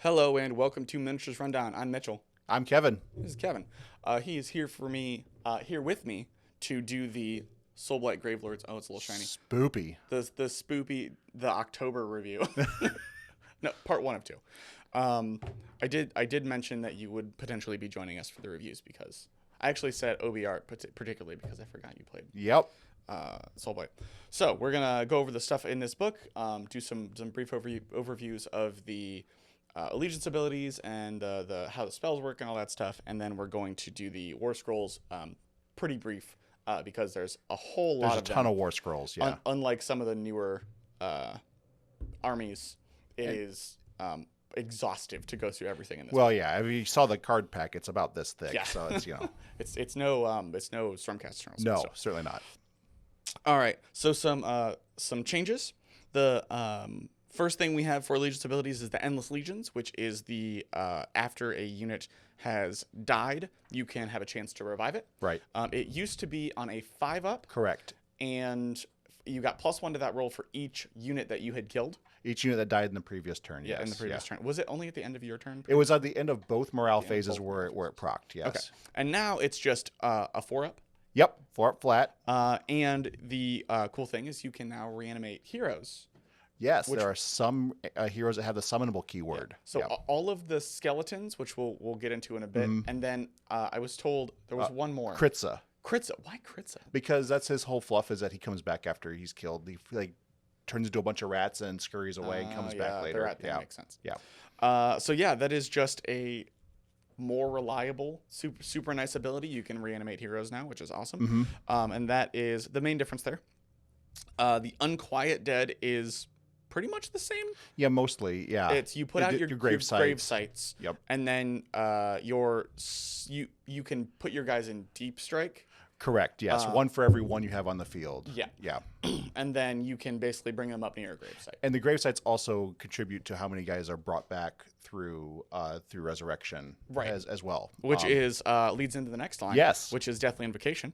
Hello and welcome to Miniatures Rundown. I'm Mitchell. I'm Kevin. This is Kevin. He is here with me to do the Soulblight Gravelords. Oh, it's a little shiny. Spoopy. The October review. No, part 1 of 2. I did mention that you would potentially be joining us for the reviews because I actually said OBR particularly because I forgot you played. Yep. Soulblight. So we're gonna go over the stuff in this book, do some brief overviews of the allegiance abilities and how the spells work and all that stuff, and then we're going to do the Warscrolls pretty brief because there's a whole lot of them. There's a ton of Warscrolls, yeah. Unlike some of the newer armies, it is exhaustive to go through everything in this. Well, yeah, I mean, you saw the card pack; it's about this thick, yeah. So it's it's no Stormcast Journal. No, certainly not. All right, so some changes. The first thing we have for Allegiance abilities is the Endless Legions, which is the after a unit has died, you can have a chance to revive it. Right. It used to be on a 5-up. Correct. And you got +1 to that roll for each unit that you had killed. Each unit that died in the previous turn. Yeah, yes. in the previous turn. Was it only at the end of your turn? It was at the end of both morale phases where it procced. Yes. Okay. And now it's just a 4-up. Yep. 4-up flat. And the cool thing is you can now reanimate heroes. Yes, there are some heroes that have the summonable keyword. Yeah. So all of the skeletons, which we'll get into in a bit, and then I was told there was one more. Kritza. Kritza. Why Kritza? Because that's his whole fluff is that he comes back after he's killed. He turns into a bunch of rats and scurries away and comes back later. The rat thing makes sense. Yeah. So yeah, that is just a more reliable, super nice ability. You can reanimate heroes now, which is awesome. And that is the main difference there. The Unquiet Dead is pretty much the same. Yeah, mostly. Yeah. It's you put out your grave sites. Yep. And then you can put your guys in deep strike. Correct. Yes. One for every one you have on the field. Yeah. Yeah. And then you can basically bring them up near your grave site. And the grave sites also contribute to how many guys are brought back through resurrection, right, as well. Which is leads into the next line. Yes. Which is Deathly Invocation.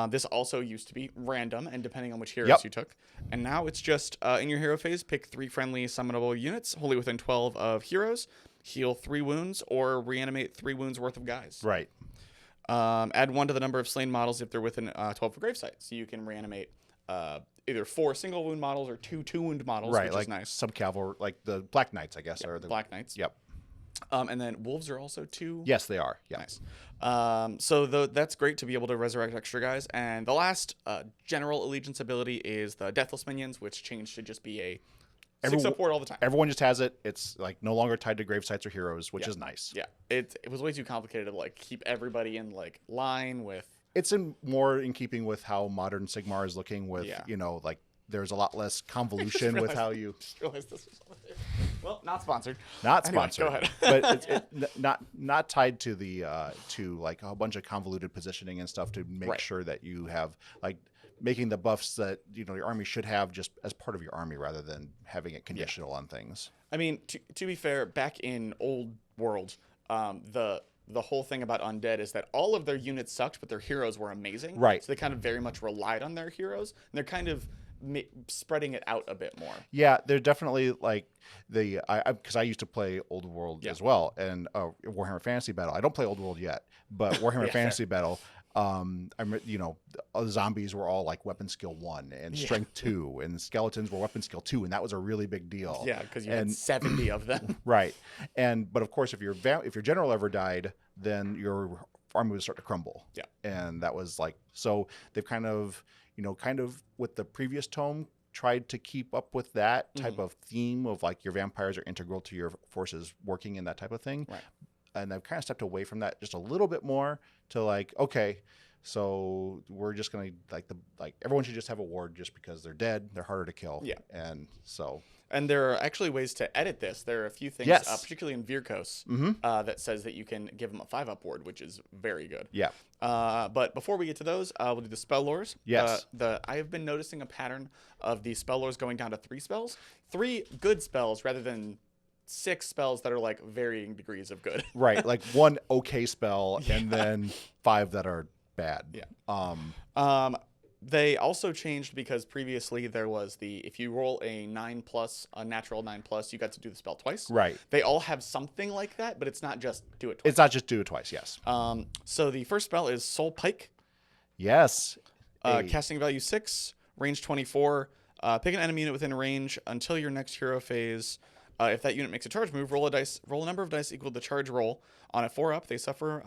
This also used to be random and depending on which heroes you took. And now it's just in your hero phase, pick 3 friendly summonable units, wholly within 12 of heroes, heal 3 wounds, or reanimate 3 wounds worth of guys. Right. Add 1 to the number of slain models if they're within 12 of gravesite. So you can reanimate either 4 single wound models or 2 2-wound models, right, which like is nice. Sub-cavalry, like the Black Knights, I guess. Yeah, or the Black Knights. Yep. And then wolves are also 2. Yes, they are. Yeah. Nice. So that's great to be able to resurrect extra guys. And the last general allegiance ability is the Deathless Minions, which changed to just be a 6-up ward all the time. Everyone just has it. It's like no longer tied to grave sites or heroes, which is nice. Yeah. It was way too complicated to keep everybody in line with. It's more in keeping with how modern Sigmar is looking with, there's a lot less convolution with how you. Just realized this was on there. Well, not sponsored. Not anyway, sponsored. Go ahead. But it's not tied to the to a bunch of convoluted positioning and stuff to make sure that you have making the buffs that your army should have just as part of your army rather than having it conditional on things. I mean, to be fair, back in Old World, the whole thing about undead is that all of their units sucked, but their heroes were amazing. Right. So they kind of very much relied on their heroes, and they're kind of spreading it out a bit more. Yeah, they're definitely because I used to play Old World as well, and Warhammer Fantasy Battle. I don't play Old World yet, but Warhammer Fantasy Battle. Zombies were all weapon skill 1 and strength 2, and skeletons were weapon skill 2, and that was a really big deal. Yeah, because you had 70 of them. Right, but of course, if your general ever died, then your army would start to crumble. Yeah, and that was so they've kind of with the previous tome tried to keep up with that type of theme of your vampires are integral to your forces working in that type of thing. Right. And I've kind of stepped away from that just a little bit more to okay, so we're just gonna everyone should just have a ward just because they're dead, they're harder to kill. Yeah. And there are actually ways to edit this. There are a few things, particularly in Vyrkos, that says that you can give them a 5-up ward, which is very good. Yeah. But before we get to those, we'll do the spell lores. Yes. I have been noticing a pattern of the spell lores going down to 3 spells, 3 good spells rather than 6 spells that are varying degrees of good. Right, 1 okay spell and then 5 that are bad. Yeah. They also changed because previously there was if you roll a 9+, a natural 9+, you got to do the spell twice. Right. They all have something like that, but it's not just do it twice. It's not just do it twice. Yes. So the first spell is Soul Pike. Yes. Casting value 6, range 24. Pick an enemy unit within range until your next hero phase. If that unit makes a charge move, roll a number of dice equal to the charge roll. On a 4-up, they suffer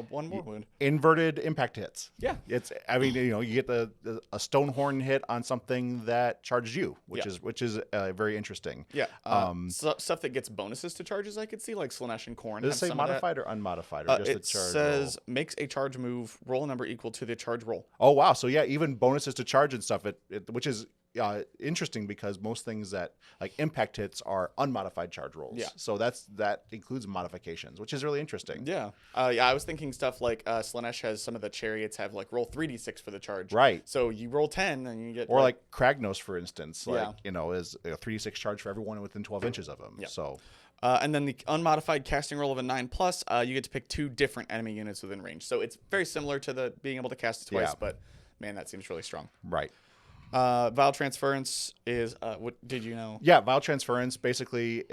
one more wound. Inverted impact hits. Yeah. You get a Stonehorn hit on something that charges you, which is very interesting. Yeah. Stuff that gets bonuses to charges, I could see, like Slanesh and Khorne. Does it say modified or unmodified, or just it the charge says roll? makes a charge move, roll a number equal to the charge roll. Oh wow! So yeah, even bonuses to charge and stuff. Which is interesting because most things that like impact hits are unmodified charge rolls. Yeah. So that includes modifications, which is really interesting. Yeah. I was thinking stuff like Slanesh has some of the chariots have like roll 3d6 for the charge. Right. So you roll 10 and you get. Or like Kragnos, for instance, is a 3d6 charge for everyone within 12 inches of him. Yeah. So. And then the unmodified casting roll of a 9+, you get to pick 2 different enemy units within range. So it's very similar to the being able to cast it twice, but man, that seems really strong. Right. Vial Transference is what did you know? Yeah, Vial Transference basically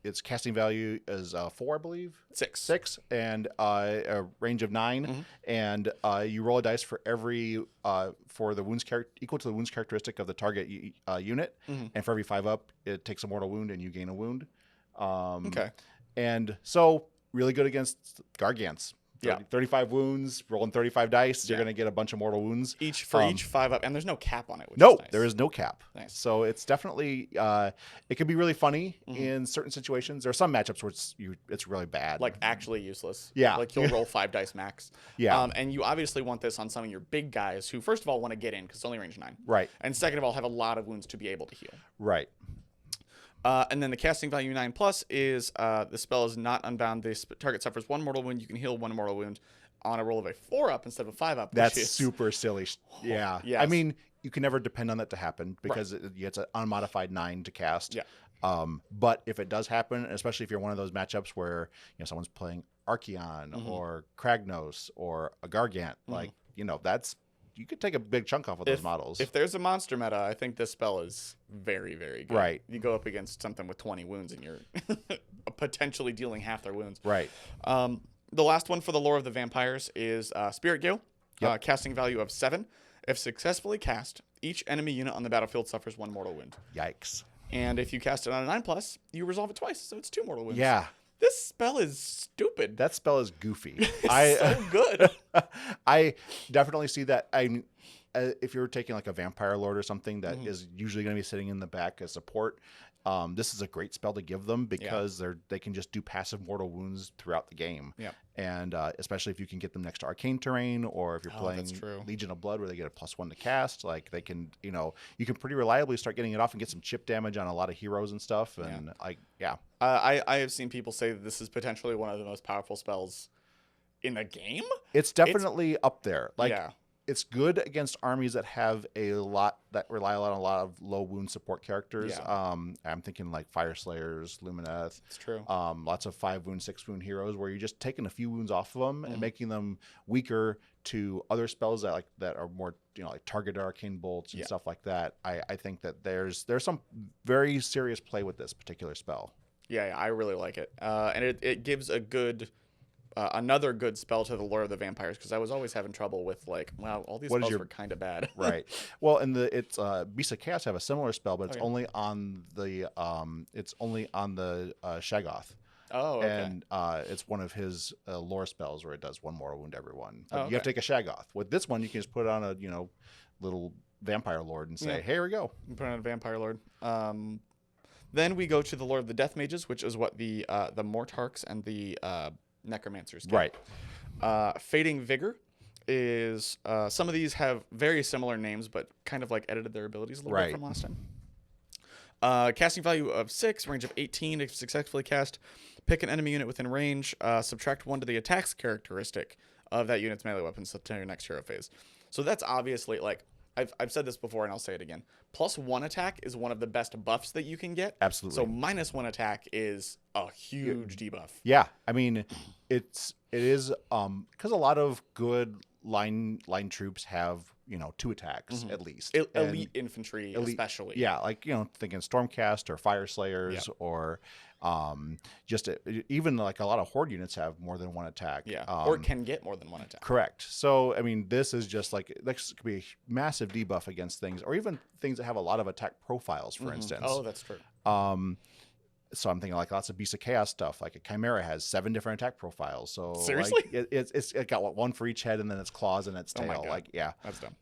its casting value is 4, I believe. 6 and a range of 9, and you roll a dice for every for the wounds equal to the wounds characteristic of the target unit, and for every 5-up, it takes a mortal wound and you gain a wound. Okay. And so really good against Gargants. 35 wounds, rolling 35 dice, you're going to get a bunch of mortal wounds. Each 5-up, and there's no cap on it, which no, is nice. There is no cap. Nice. So it's definitely, it can be really funny in certain situations. There are some matchups where it's really bad. Like actually useless. Yeah. Like you'll roll 5 dice max. Yeah. And you obviously want this on some of your big guys who, first of all, want to get in because it's only range 9. Right. And second of all, have a lot of wounds to be able to heal. Right. And then the casting value 9+ is the spell is not unbound. The target suffers 1 mortal wound. You can heal 1 mortal wound on a roll of a 4-up instead of a 5-up. That's super silly. Yeah. Yes. I mean, you can never depend on that to happen because it's an unmodified 9 to cast. Yeah. But if it does happen, especially if you're one of those matchups where someone's playing Archeon or Kragnos or a Gargant, you could take a big chunk off of those models. If there's a monster meta, I think this spell is very, very good. Right. You go up against something with 20 wounds and you're potentially dealing half their wounds. Right. The last one for the Lore of the Vampires is Spirit Gale. Yep. Casting value of 7. If successfully cast, each enemy unit on the battlefield suffers 1 mortal wound. Yikes. And if you cast it on a 9+, you resolve it twice, so it's 2 mortal wounds. Yeah. This spell is stupid. That spell is goofy. It's so good. I definitely see that. If you're taking like a Vampire Lord or something that is usually going to be sitting in the back as support, this is a great spell to give them because they can just do passive mortal wounds throughout the game. Yeah. And especially if you can get them next to arcane terrain, or if you're playing Legion of Blood where they get a +1 to cast, like they can, you can pretty reliably start getting it off and get some chip damage on a lot of heroes and stuff. And I have seen people say that this is potentially one of the most powerful spells in the game. It's definitely up there. It's good against armies that have that rely on a lot of low wound support characters. Yeah. I'm thinking like Fire Slayers, Lumineth. It's true. Lots of 5 wound, 6 wound heroes where you're just taking a few wounds off of them and making them weaker to other spells that are more like targeted arcane bolts and stuff like that. I think that there's some very serious play with this particular spell. Yeah, I really like it, and it gives a good. Another good spell to the Lore of the Vampires, because I was always having trouble with all these spells were kind of bad. Right. Well, and Beasts of Chaos have a similar spell, but it's only on the Shaggoth. Oh, okay. And it's one of his lore spells where it does 1 mortal wound to everyone. But you have to take a Shaggoth. With this one, you can just put it on a little Vampire Lord and say, "Hey, here we go." You put it on a Vampire Lord. Then we go to the Lore of the Death Mages, which is what the Mortarchs and the Necromancers get. Right. Fading Vigor is some of these have very similar names, but kind of edited their abilities a little bit from last time. Casting value of 6, range of 18. If successfully cast, pick an enemy unit within range, subtract 1 to the attacks characteristic of that unit's melee weapons until your next hero phase. So that's obviously I've said this before and I'll say it again. +1 attack is one of the best buffs that you can get. Absolutely. So -1 attack is a huge debuff. Yeah. I mean, it is because a lot of good line troops have 2 attacks at least. Elite infantry, especially. Yeah, like thinking Stormcast or Fire Slayers or even like a lot of Horde units have more than 1 attack. Yeah, or can get more than 1 attack. Correct. So I mean, this is just like this could be a massive debuff against things, or even things that have a lot of attack profiles, for instance. Oh, that's true. So I'm thinking like lots of Beast of Chaos stuff. Like a Chimera has 7 different attack profiles. So seriously, like, it's got one for each head, and then its claws and its tail. Oh my God. Like that's dumb.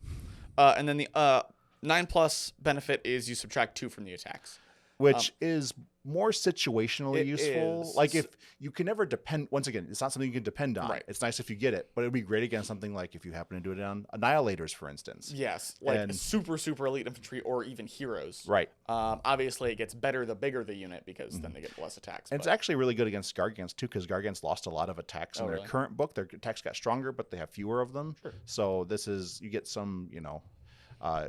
And then the 9+ benefit is you subtract 2 from the attacks, which is more situationally useful. Is. Like if you can never depend. Once again, it's not something you can depend on. Right. It's nice if you get it, but it'd be great against something like if you happen to do it on Annihilators, for instance. Yes, like super elite infantry or even heroes. Right. Obviously, it gets better the bigger the unit because then they get less attacks. And it's actually really good against Gargants too, because Gargants lost a lot of attacks in their current book. Their attacks got stronger, but they have fewer of them. Sure. So you get some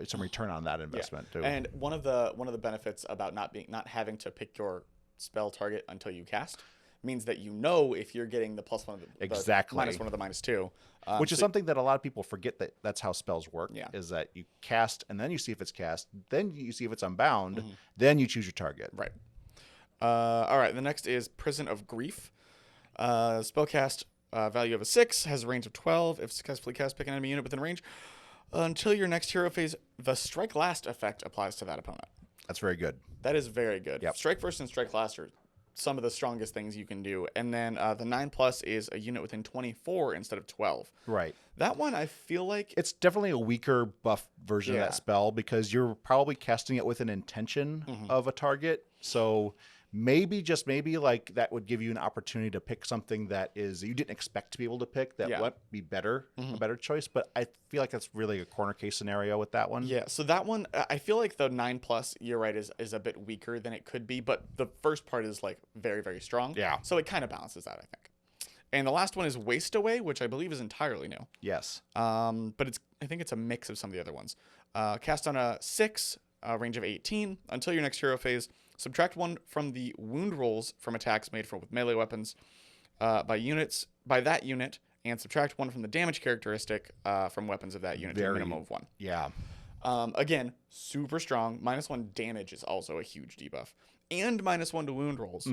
some return on that investment too. And one of the benefits about not having to pick your spell target until you cast means that if you're getting the +1 of the exactly -1 of the -2, which is something that a lot of people forget, that's how spells work. Yeah. Is that you cast and then you see if it's cast, then you see if it's unbound, then you choose your target. Right. All right. The next is Prison of Grief. Spellcast value of a 6, has a range of 12. If successfully cast, pick an enemy unit within range. Until your next hero phase, the Strike Last effect applies to that opponent. That's very good. That is very good. Yep. Strike First and Strike Last are some of the strongest things you can do. And then the 9+ is a unit within 24 instead of 12. Right. That one, I feel like it's definitely a weaker buff version of that spell, because you're probably casting it with an intention of a target. So maybe like that would give you an opportunity to pick something that you didn't expect to be able to pick, that would be better, a better choice. But I feel like that's really a corner case scenario with that one. Yeah, so that one, I feel like the 9+, you're right, is a bit weaker than it could be, but the first part is like very, very strong. Yeah. So it kind of balances out, I think. And the last one is Waste Away, which I believe is entirely new. Yes. But I think it's a mix of some of the other ones. Cast on a 6, range of 18. Until your next hero phase, subtract 1 from the wound rolls from attacks made with melee weapons by that unit, and subtract 1 from the damage characteristic from weapons of that unit to a minimum of 1. Yeah. Again, super strong. -1 damage is also a huge debuff, and -1 to wound rolls.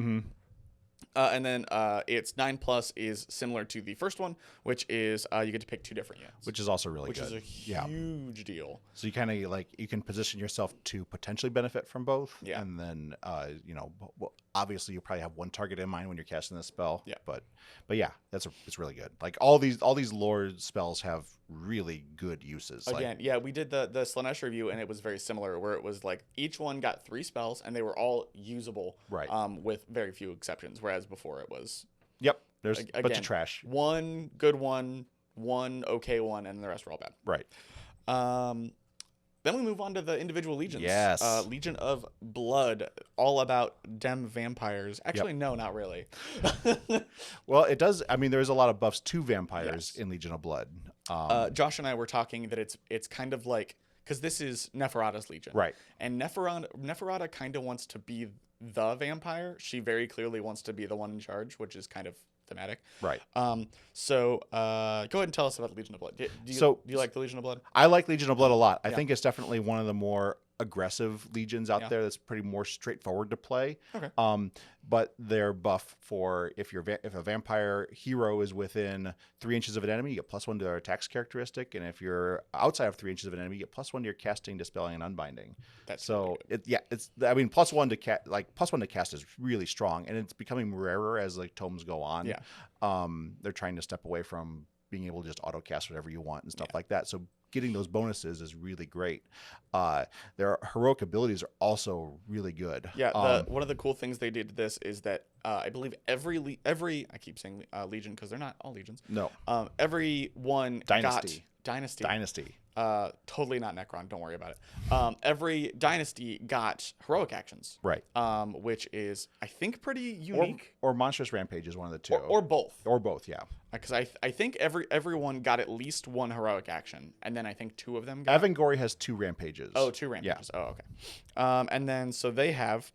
And then its 9+ is similar to the first one, which is you get to pick 2 different units, which is also really good. Which is a huge deal. So you kind of you can position yourself to potentially benefit from both. Yeah. And then obviously you probably have one target in mind when you're casting this spell. Yeah. But yeah, it's really good. Like all these lore spells have really good uses. Again, we did the Slanesh review, and it was very similar, where it was like each one got 3 spells, and they were all usable. Right. With very few exceptions, whereas before it was. Yep. There's a bunch of trash. 1 good one, 1 okay one, and the rest were all bad. Right. Then we move on to the individual legions. Yes. Legion of Blood, all about dem vampires. Actually, no, not really. Well, it does. I mean, there's a lot of buffs to vampires in Legion of Blood. Josh and I were talking that it's kind of like, because this is Neferata's Legion. Right. And Neferata kind of wants to be the vampire. She very clearly wants to be the one in charge, which is kind of thematic. Right. So go ahead and tell us about the Legion of Blood. Do you like the Legion of Blood? I like Legion of Blood a lot. I think it's definitely one of the more aggressive legions out there that's pretty more straightforward to play. Okay. But they're buff for if a vampire hero is within 3 inches of an enemy, you get +1 to their attacks characteristic, and if you're outside of 3 inches of an enemy, you get +1 to your casting, dispelling, and unbinding. That's so +1 to cast is really strong, and it's becoming rarer as tomes go on. Yeah. They're trying to step away from being able to just auto cast whatever you want and stuff like that. So getting those bonuses is really great. Their heroic abilities are also really good. Yeah, one of the cool things they did to this is that I believe every I keep saying legion because they're not all legions. No. Every one Dynasty. Dynasty. Totally not Necron. Don't worry about it. Every dynasty got heroic actions. Right. Which is, I think, pretty unique. Or monstrous rampage is one of the two. Or both. Or both, yeah. Because I think everyone got at least 1 heroic action, and then I think 2 of them got. Avengorii has 2 rampages. Oh, 2 rampages. Yeah. Oh, okay. And then so they have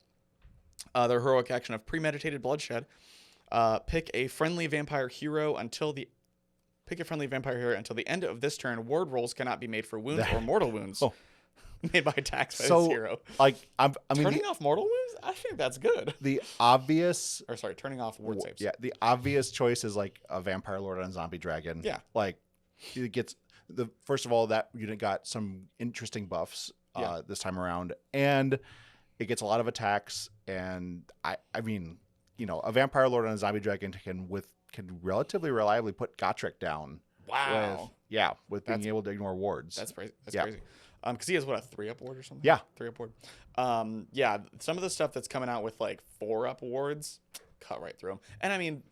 their heroic action of premeditated bloodshed. Pick a friendly vampire hero until the Pick a friendly vampire hero until the end of this turn. Ward rolls cannot be made for wounds or mortal wounds made by attacks by this hero. Like, I mean, turning off mortal wounds? I think that's good. The obvious... Or sorry, turning off ward saves. Yeah, the obvious choice is like a Vampire Lord on Zombie Dragon. Yeah. Like, it gets... First of all, that unit got some interesting buffs this time around. And it gets a lot of attacks. And, I mean, a Vampire Lord on a Zombie Dragon can relatively reliably put Gotrek down. Wow. With being able to ignore wards. That's crazy. Because he has, what, a 3-up ward or something? Yeah. 3-up ward. Some of the stuff that's coming out with, like, 4-up wards, cut right through them. And, I mean,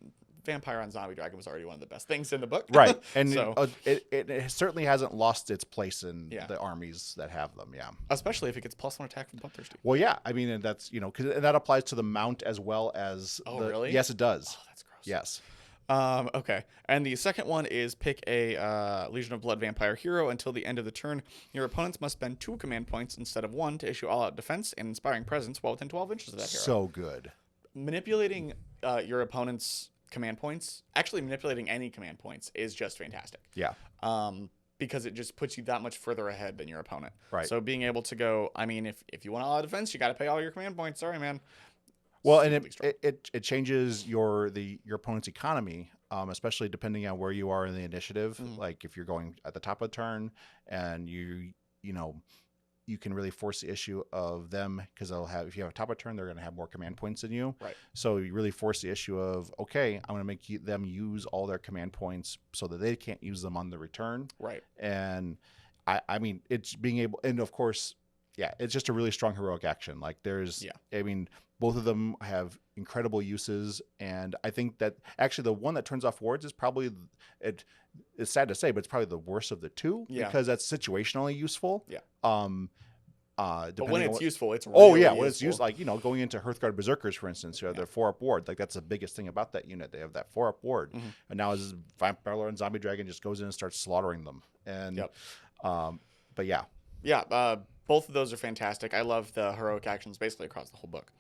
Vampire on Zombie Dragon was already one of the best things in the book. Right. And so, it certainly hasn't lost its place in Yeah. the armies that have them, especially if it gets +1 attack from Bloodthirsty. Well, yeah. I mean, and that's, because that applies to the mount as well as really? Yes, it does. Oh, that's gross. Yes. Okay. And the second one is pick a Legion of Blood vampire hero until the end of the turn. Your opponents must spend 2 command points instead of 1 to issue all-out defense and inspiring presence while within 12 inches of that hero. So good. Manipulating your opponent's command points, actually manipulating any command points, is just fantastic. Yeah. Because it just puts you that much further ahead than your opponent. Right. So being able to go, I mean, if you want all-out defense, you got to pay all your command points. Sorry, man. Well, and it changes your opponent's economy, especially depending on where you are in the initiative. Mm-hmm. Like if you're going at the top of the turn, and you can really force the issue of them because if you have a top of turn, they're going to have more command points than you. Right. So you really force the issue of, okay, I'm going to make them use all their command points so that they can't use them on the return. Right. And I mean, it's being able, and of course, it's just a really strong heroic action. Like I mean, both of them have incredible uses, and I think that actually the one that turns off wards is probably it's sad to say, but it's probably the worst of the two because that's situationally useful. Yeah. But when it's useful, it's really useful. When it's used, like going into Hearthguard Berserkers, for instance, you have their 4-up ward. Like that's the biggest thing about that unit. They have that 4-up ward, and now as Vampire Lord and Zombie Dragon just goes in and starts slaughtering them. And but both of those are fantastic. I love the heroic actions basically across the whole book.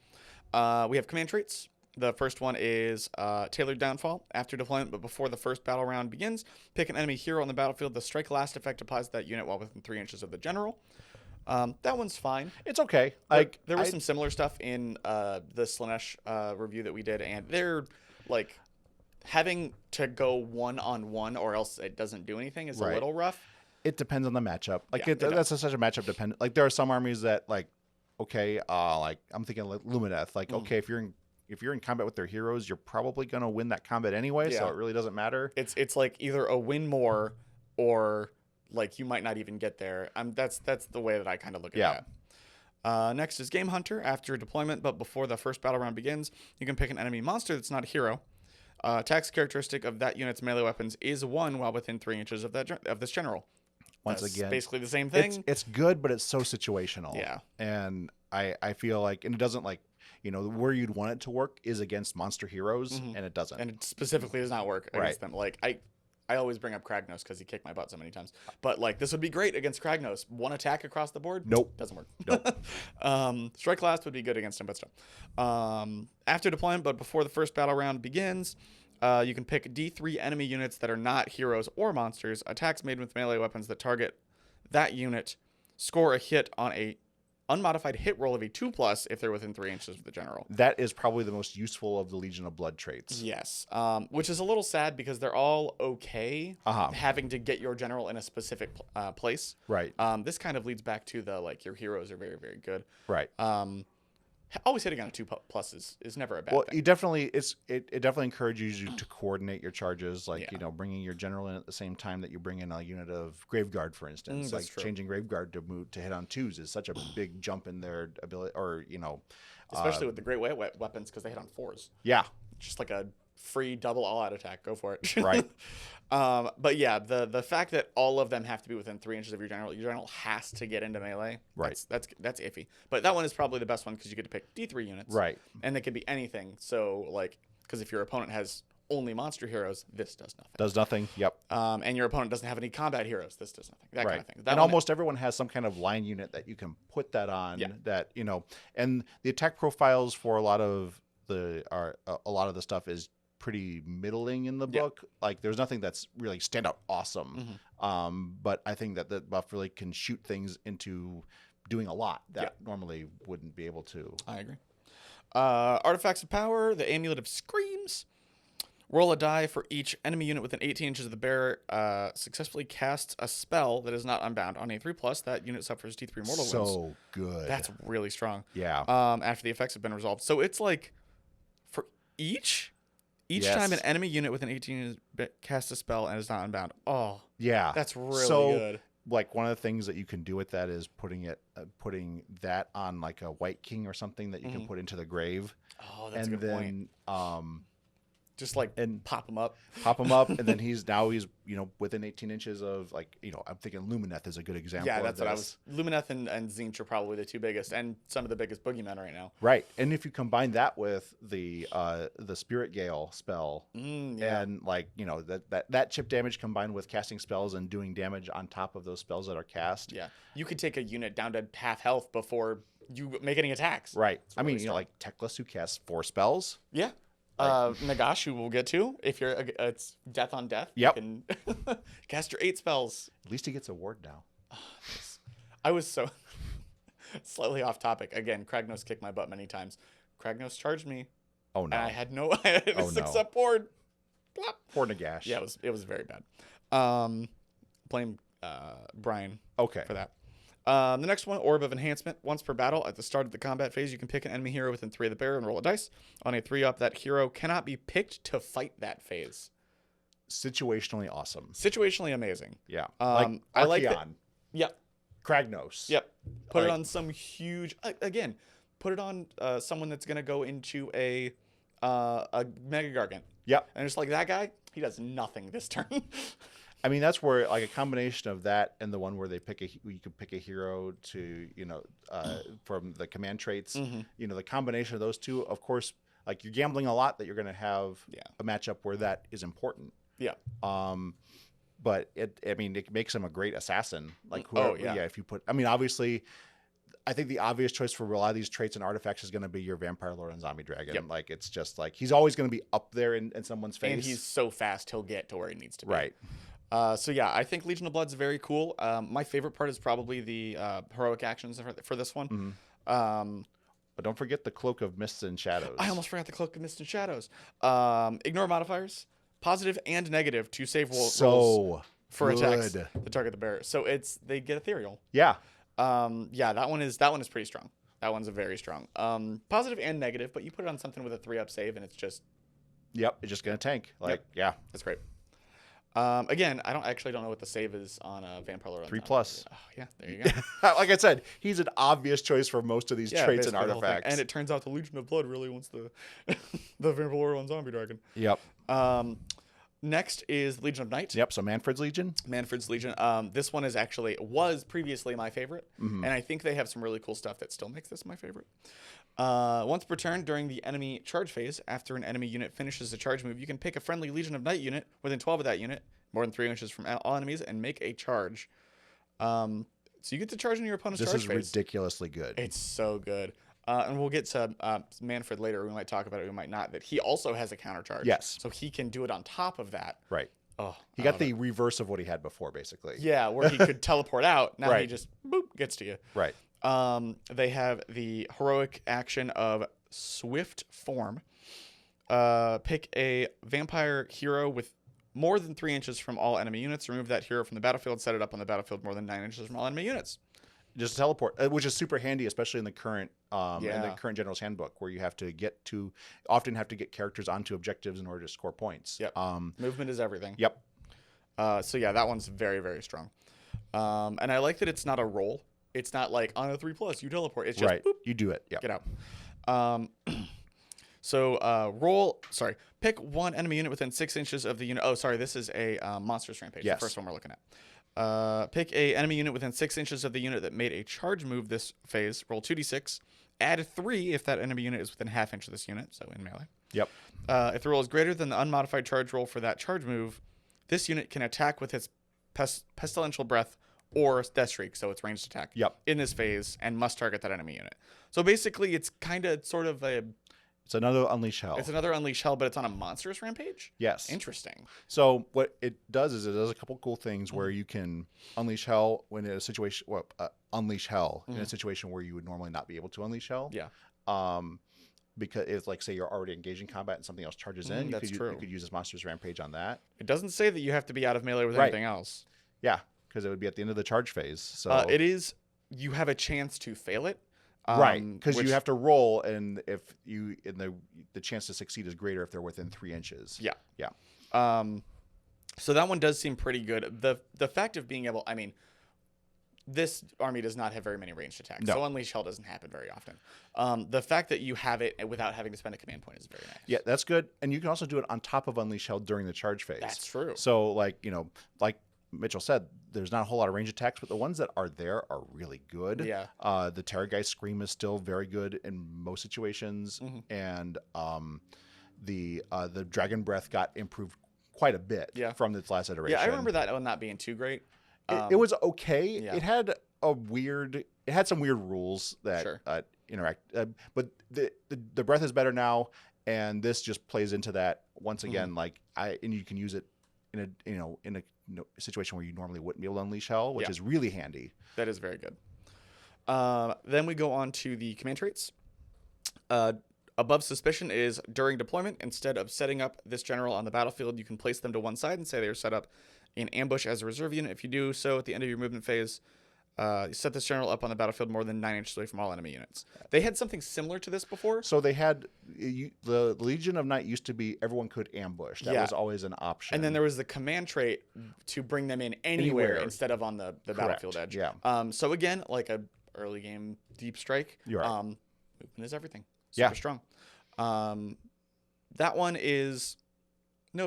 We have command traits. The first one is Tailored Downfall. After deployment, but before the first battle round begins, pick an enemy hero on the battlefield. The strike last effect applies to that unit while within 3 inches of the general. That one's fine. It's okay. Like there was some similar stuff in the Slanesh review that we did, and they're like having to go 1-on-1 or else it doesn't do anything is a little rough. It depends on the matchup. Like that's such a matchup dependent. Like there are some armies that like, okay, like I'm thinking like Lumineth. Like okay, if you're in combat with their heroes, you're probably gonna win that combat anyway. So it really doesn't matter. It's like either a win more or like you might not even get there. That's the way that I kind of look at that. Next is Game Hunter. After deployment, but before the first battle round begins, you can pick an enemy monster that's not a hero. Attack's characteristic of that unit's melee weapons is 1 while within 3 inches of this general. Once again, basically the same thing. It's good, but it's so situational. Yeah. And I feel like, and it doesn't like, where you'd want it to work is against monster heroes, and it doesn't. And it specifically does not work against them. Like I always bring up Kragnos because he kicked my butt so many times. But like this would be great against Kragnos. 1 attack across the board? Nope. Doesn't work. Nope. Strike last would be good against him, but still. After deployment, but before the first battle round begins, you can pick D3 enemy units that are not heroes or monsters. Attacks made with melee weapons that target that unit score a hit on a unmodified hit roll of a 2+ if they're within 3 inches of the general. That is probably the most useful of the Legion of Blood traits. Yes, which is a little sad because they're all okay having to get your general in a specific place. Right. This kind of leads back to the like your heroes are very, very good. Right. Always hitting on a 2+ is never a bad thing. You definitely it definitely encourages you to coordinate your charges, like bringing your general in at the same time that you bring in a unit of Graveguard, for instance. Like changing Graveguard to hit on 2s is such a big jump in their ability, or especially with the great weapons because they hit on 4s. Yeah, just like a free double all-out attack. Go for it. Right. But yeah, the fact that all of them have to be within 3 inches of your general has to get into melee. Right. That's iffy. But that one is probably the best one because you get to pick D3 units. Right. And they could be anything. So like, because if your opponent has only monster heroes, this does nothing. Does nothing. Yep. And your opponent doesn't have any combat heroes. This does nothing. That kind of thing. And almost everyone has some kind of line unit that you can put that on. Yeah. That and the attack profiles for a lot of the stuff is pretty middling in the Yeah. book. Like there's nothing that's really stand out awesome. But I think that the buff really can shoot things into doing a lot that normally wouldn't be able to. I agree. Artifacts of power, the Amulet of Screams. Roll a die for each enemy unit within 18 inches of the bearer successfully casts a spell that is not unbound. On a 3+, that unit suffers D3 mortal wounds. So good. That's really strong. Yeah. After the effects have been resolved. So it's like for each time an enemy unit within 18 inches casts a spell and is not unbound. Oh, yeah. that's really good. Like one of the things that you can do with that is putting that on like a White King or something that you can put into the grave. Oh, that's a good point. Just like pop him up, and then he's within 18 inches of I'm thinking Lumineth is a good example. Yeah, that's of what this. Lumineth and Tzeentch are probably the two biggest, and some of the biggest boogeymen right now. Right, and if you combine that with the Spirit Gale spell, and that chip damage combined with casting spells and doing damage on top of those spells that are cast. Yeah, you could take a unit down to half health before you make any attacks. Right. I mean, like Teclis, who casts 4 spells. Yeah. Nagash, who we'll get to. If you're, it's death on death. Yep. You can cast your 8 spells. At least he gets a ward now. I was so slightly off topic. Again, Kragnos kicked my butt many times. Kragnos charged me. Oh no. And I had no. I had a 6-up board. Plop. Poor Nagash. Yeah, it was very bad. Blame Brian. Okay. For that. The next one, Orb of Enhancement. Once per battle, at the start of the combat phase, you can pick an enemy hero within 3 of the bearer and roll a dice. On a 3-up, that hero cannot be picked to fight that phase. Situationally awesome. Situationally amazing. Yeah. I like that. Yep. Kragnos. Yep. Put it on some huge. Again, put it on someone that's going to go into a Mega Gargant. Yep. And it's like that guy, he does nothing this turn. I mean, that's where like a combination of that and the one where you could pick a hero to, from the command traits, the combination of those two, of course, like you're gambling a lot that you're going to have a matchup where that is important. Yeah. But it makes him a great assassin. Like, if you put, obviously, I think the obvious choice for a lot of these traits and artifacts is going to be your Vampire Lord and Zombie Dragon. Yep. Like, it's just like, he's always going to be up there in someone's face. And he's so fast, he'll get to where he needs to be. Right. I think Legion of Blood's very cool. My favorite part is probably the heroic actions for this one. But don't forget the Cloak of Mists and Shadows. I almost forgot the Cloak of Mists and Shadows. Ignore modifiers, positive and negative, to save rolls for attacks to target the bearer. So they get ethereal. Yeah. That one is pretty strong. That one's very strong. Positive and negative, but you put it on something with a 3-up save, and it's just. Yep, it's just gonna tank. That's great. Again, I don't know what the save is on a Vampire Lord. 3+. Oh, yeah, there you go. Like I said, he's an obvious choice for most of these traits and artifacts. And it turns out the Legion of Blood really wants the Vampire Lord on Zombie Dragon. Yep. Next is Legion of Night. Yep. So Manfred's Legion. This one was previously my favorite, and I think they have some really cool stuff that still makes this my favorite. Once per turn during the enemy charge phase, after an enemy unit finishes a charge move, you can pick a friendly Legion of Night unit within 12 of that unit, more than 3 inches from all enemies, and make a charge. So you get to charge in your opponent's charge phase. This is ridiculously good. It's so good. And we'll get to Manfred later. We might talk about it. We might not. That he also has a counter charge. Yes. So he can do it on top of that. Right. Oh, he got the reverse of what he had before, basically. Yeah, where he could teleport out. Now he just gets to you. Right. They have the heroic action of Swift Form. Pick a vampire hero with more than 3 inches from all enemy units. Remove that hero from the battlefield. Set it up on the battlefield more than 9 inches from all enemy units. Just teleport, which is super handy, especially in the current General's Handbook, where you often have to get characters onto objectives in order to score points. Yep. Movement is everything. Yep. That one's very, very strong. And I like that it's not a roll. It's not like on a 3+, you teleport. It's just boop, you do it. Yep. Get out. Pick one enemy unit within 6 inches of the unit. Oh, sorry, this is a monster strength page. Yes. The first one we're looking at. Pick a enemy unit within 6 inches of the unit that made a charge move this phase. Roll 2d6. Add 3 if that enemy unit is within half inch of this unit, so in melee. Yep. If the roll is greater than the unmodified charge roll for that charge move, this unit can attack with its pestilential breath or death shriek, so it's ranged attack. Yep. In this phase, and must target that enemy unit. So basically, it's kind of sort of a It's another Unleash Hell. It's another Unleash Hell, but it's on a monstrous rampage? Yes. Interesting. So what it does is it does a couple cool things where you can unleash hell when in a situation, unleash hell in a situation where you would normally not be able to unleash hell. Yeah. Because it's like, say you're already engaged in combat and something else charges in, you could use this monster's rampage on that. It doesn't say that you have to be out of melee with anything else. Yeah, because it would be at the end of the charge phase. So it is, you have a chance to fail it. Right, because you have to roll, and if you the chance to succeed is greater if they're within 3 inches. Yeah. Yeah. So that one does seem pretty good. The fact of being able, I mean, this army does not have very many ranged attacks, so Unleash Hell doesn't happen very often. The fact that you have it without having to spend a command point is very nice. Yeah, that's good, and you can also do it on top of Unleash Hell during the charge phase. That's true. So, like Mitchell said, there's not a whole lot of range attacks, but the ones that are there are really good. Yeah. The Terrorgeist Scream is still very good in most situations, and the Dragon Breath got improved quite a bit from its last iteration. Yeah, I remember that one not being too great. It was okay. Yeah. It had some weird rules that interact, but the breath is better now, and this just plays into that once again. And you can use it in a situation where you normally wouldn't be able to unleash hell, which is really handy. That is very good. Then we go on to the command traits. Above suspicion is during deployment. Instead of setting up this general on the battlefield, you can place them to one side and say they are set up in ambush as a reserve unit. If you do so at the end of your movement phase, you set this general up on the battlefield more than 9 inches away from all enemy units. They had something similar to this before. So they had the Legion of Night used to be everyone could ambush. That was always an option. And then there was the command trait to bring them in anywhere. Instead of on the battlefield edge. Yeah. So again, like a early game deep strike, You're right. movement is everything. Super strong. That one is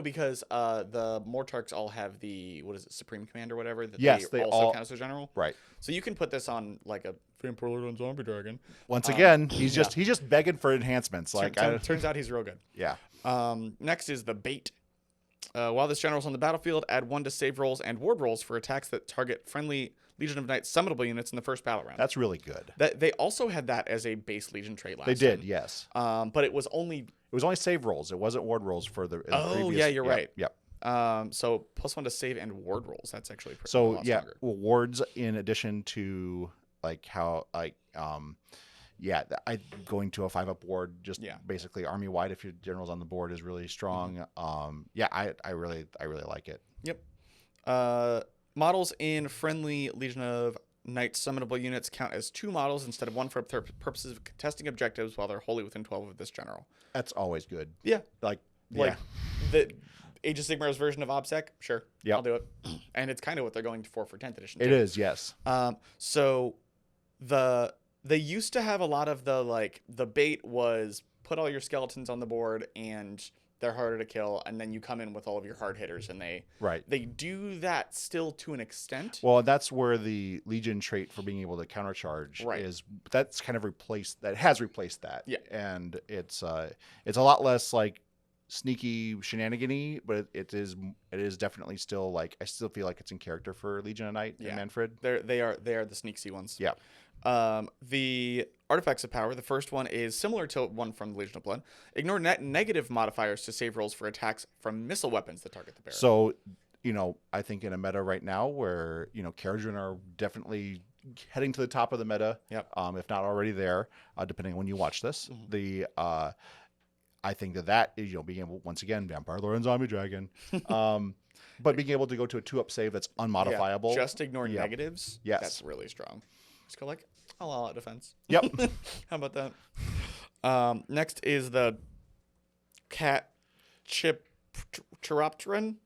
because the Mortarks all have the Supreme Command or whatever. That they also count as a general. Right. So you can put this on like a Vampire Lord on Zombie Dragon. Once again, he's just begging for enhancements. Turns out he's real good. Yeah. Next is the Bait. While this general's on the battlefield, add 1 to save rolls and ward rolls for attacks that target friendly Legion of Night summonable units in the first battle round. That's really good. They also had that as a base Legion trait last They did, time. yes. But it was only save rolls. It wasn't ward rolls for the previous. Yeah, you're right. Yep. So +1 to save and ward rolls. That's actually pretty stronger. Wards in addition to going to a 5-up ward basically army wide if your general's on the board is really strong. I really like it. Yep. Models in friendly Legion of Night summonable units count as 2 models instead of 1 for purposes of contesting objectives while they're wholly within 12 of this general. That's always good. Yeah. Like the Age of Sigmar's version of OBSEC, sure. Yep. I'll do it. And it's kind of what they're going for 10th edition. It is, yes. So they used to have a lot of the bait was put all your skeletons on the board and they're harder to kill, and then you come in with all of your hard hitters, and they do that still to an extent. Well, that's where the Legion trait for being able to countercharge is. That's kind of has replaced that. Yeah, and it's a lot less like sneaky shenanigan-y, but it is definitely still I still feel like it's in character for Legion of Night and Manfred. They are the sneaky ones. Yeah. The artifacts of power, the first one is similar to one from the Legion of Blood. Ignore negative modifiers to save rolls for attacks from missile weapons that target the bearer. So, I think in a meta right now where, Kharadron are definitely heading to the top of the meta, if not already there, depending on when you watch this. I think that is, being able, once again, Vampire Lord and Zombie Dragon, but being able to go to a 2-up save that's unmodifiable. Just ignore negatives. Yes. That's really strong. Just go all out defense. Yep. How about that? Next is the Cat Chiropteran.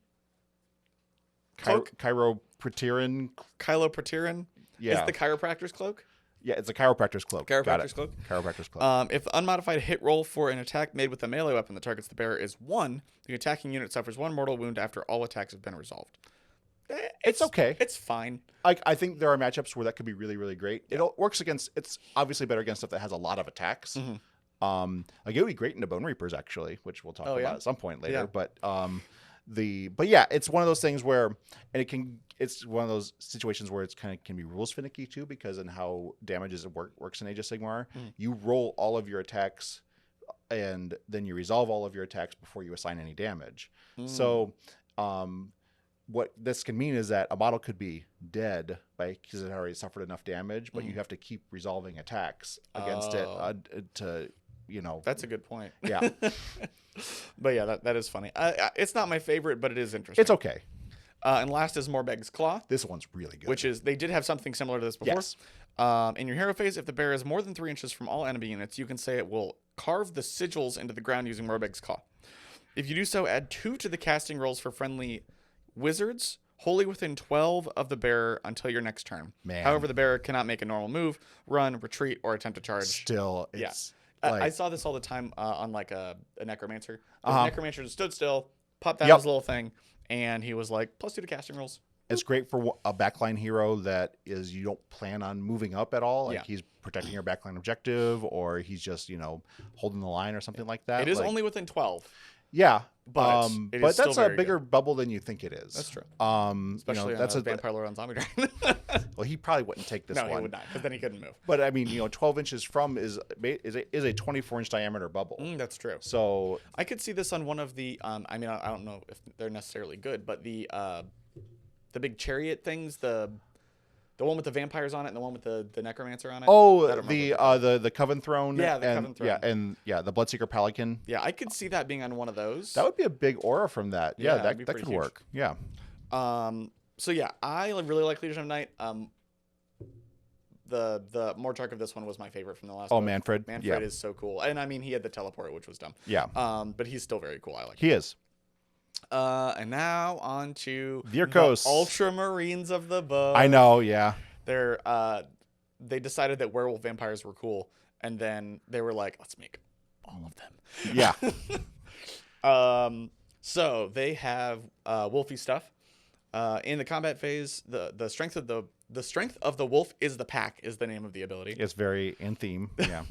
Chiroprateran. Chiroprateran. Yeah. Is the chiropractor's cloak? Yeah, it's a chiropractor's cloak. Chiropractor's cloak? Chiropractor's cloak. If the unmodified hit roll for an attack made with a melee weapon that targets the bearer is 1, the attacking unit suffers 1 mortal wound after all attacks have been resolved. It's okay. It's fine. I think there are matchups where that could be really, really great. It works against. It's obviously better against stuff that has a lot of attacks. It would be great into Bone Reapers actually, which we'll talk about at some point later. Yeah. But it's one of those things where, and it's one of those situations where it's kind of can be rules finicky too, because in how damages works in Age of Sigmar, you roll all of your attacks and then you resolve all of your attacks before you assign any damage. Mm. So what this can mean is that a model could be dead because it already suffered enough damage, but you have to keep resolving attacks against it to, That's a good point. Yeah. But yeah, that is funny. It's not my favorite, but it is interesting. It's okay. And last is Morbeg's Claw. This one's really good. Which is, they did have something similar to this before. Yes. In your hero phase, if the bear is more than 3 inches from all enemy units, you can say it will carve the sigils into the ground using Morbeg's Claw. If you do so, add 2 to the casting rolls for friendly wizards, wholly within 12 of the bearer until your next turn. Man. However, the bearer cannot make a normal move, run, retreat, or attempt to charge. Still, it's I saw this all the time on like a necromancer. The Uh-huh. necromancer just stood still, popped out Yep. his little thing, and he was like, +2 to casting rolls. It's great for a backline hero that is you don't plan on moving up at all. Like Yeah. he's protecting your backline objective, or he's just holding the line or something like that. It is Like, only within 12. yeah, but it is but still that's a very bigger bubble than you think it is. That's true. Especially Especially on a Vampire Lord on Zombie Dragon. well, he probably wouldn't take this No, one. he would not, because then he couldn't move. But I mean, 12 inches from is a 24-inch diameter bubble. That's true. So I could see this on one of the. I mean, I don't know if they're necessarily good, but the big chariot things, the one with the vampires on it, and the one with the necromancer on it. the Coven Throne. Yeah, the and, Coven Throne. Yeah, and the Bloodseeker Pelican. Yeah, I could see that being on one of those. That would be a big aura from that. Yeah, Yeah, that'd be that pretty could huge. work. Yeah. So yeah, I really like Legion of Night. The Mortarch of this one was my favorite from the last. Oh, book. Manfred. Manfred is so cool, and I mean he had the teleport, which was dumb. Yeah. But he's still very cool. I like. He is. And now on to Vyrkos. the Ultramarines of the book. I know. Yeah. They decided that werewolf vampires were cool, and then they were like, let's make all of them. Yeah. So they have wolfy stuff. In the combat phase, the strength of the wolf is the pack is the name of the ability. It's very in theme. Yeah.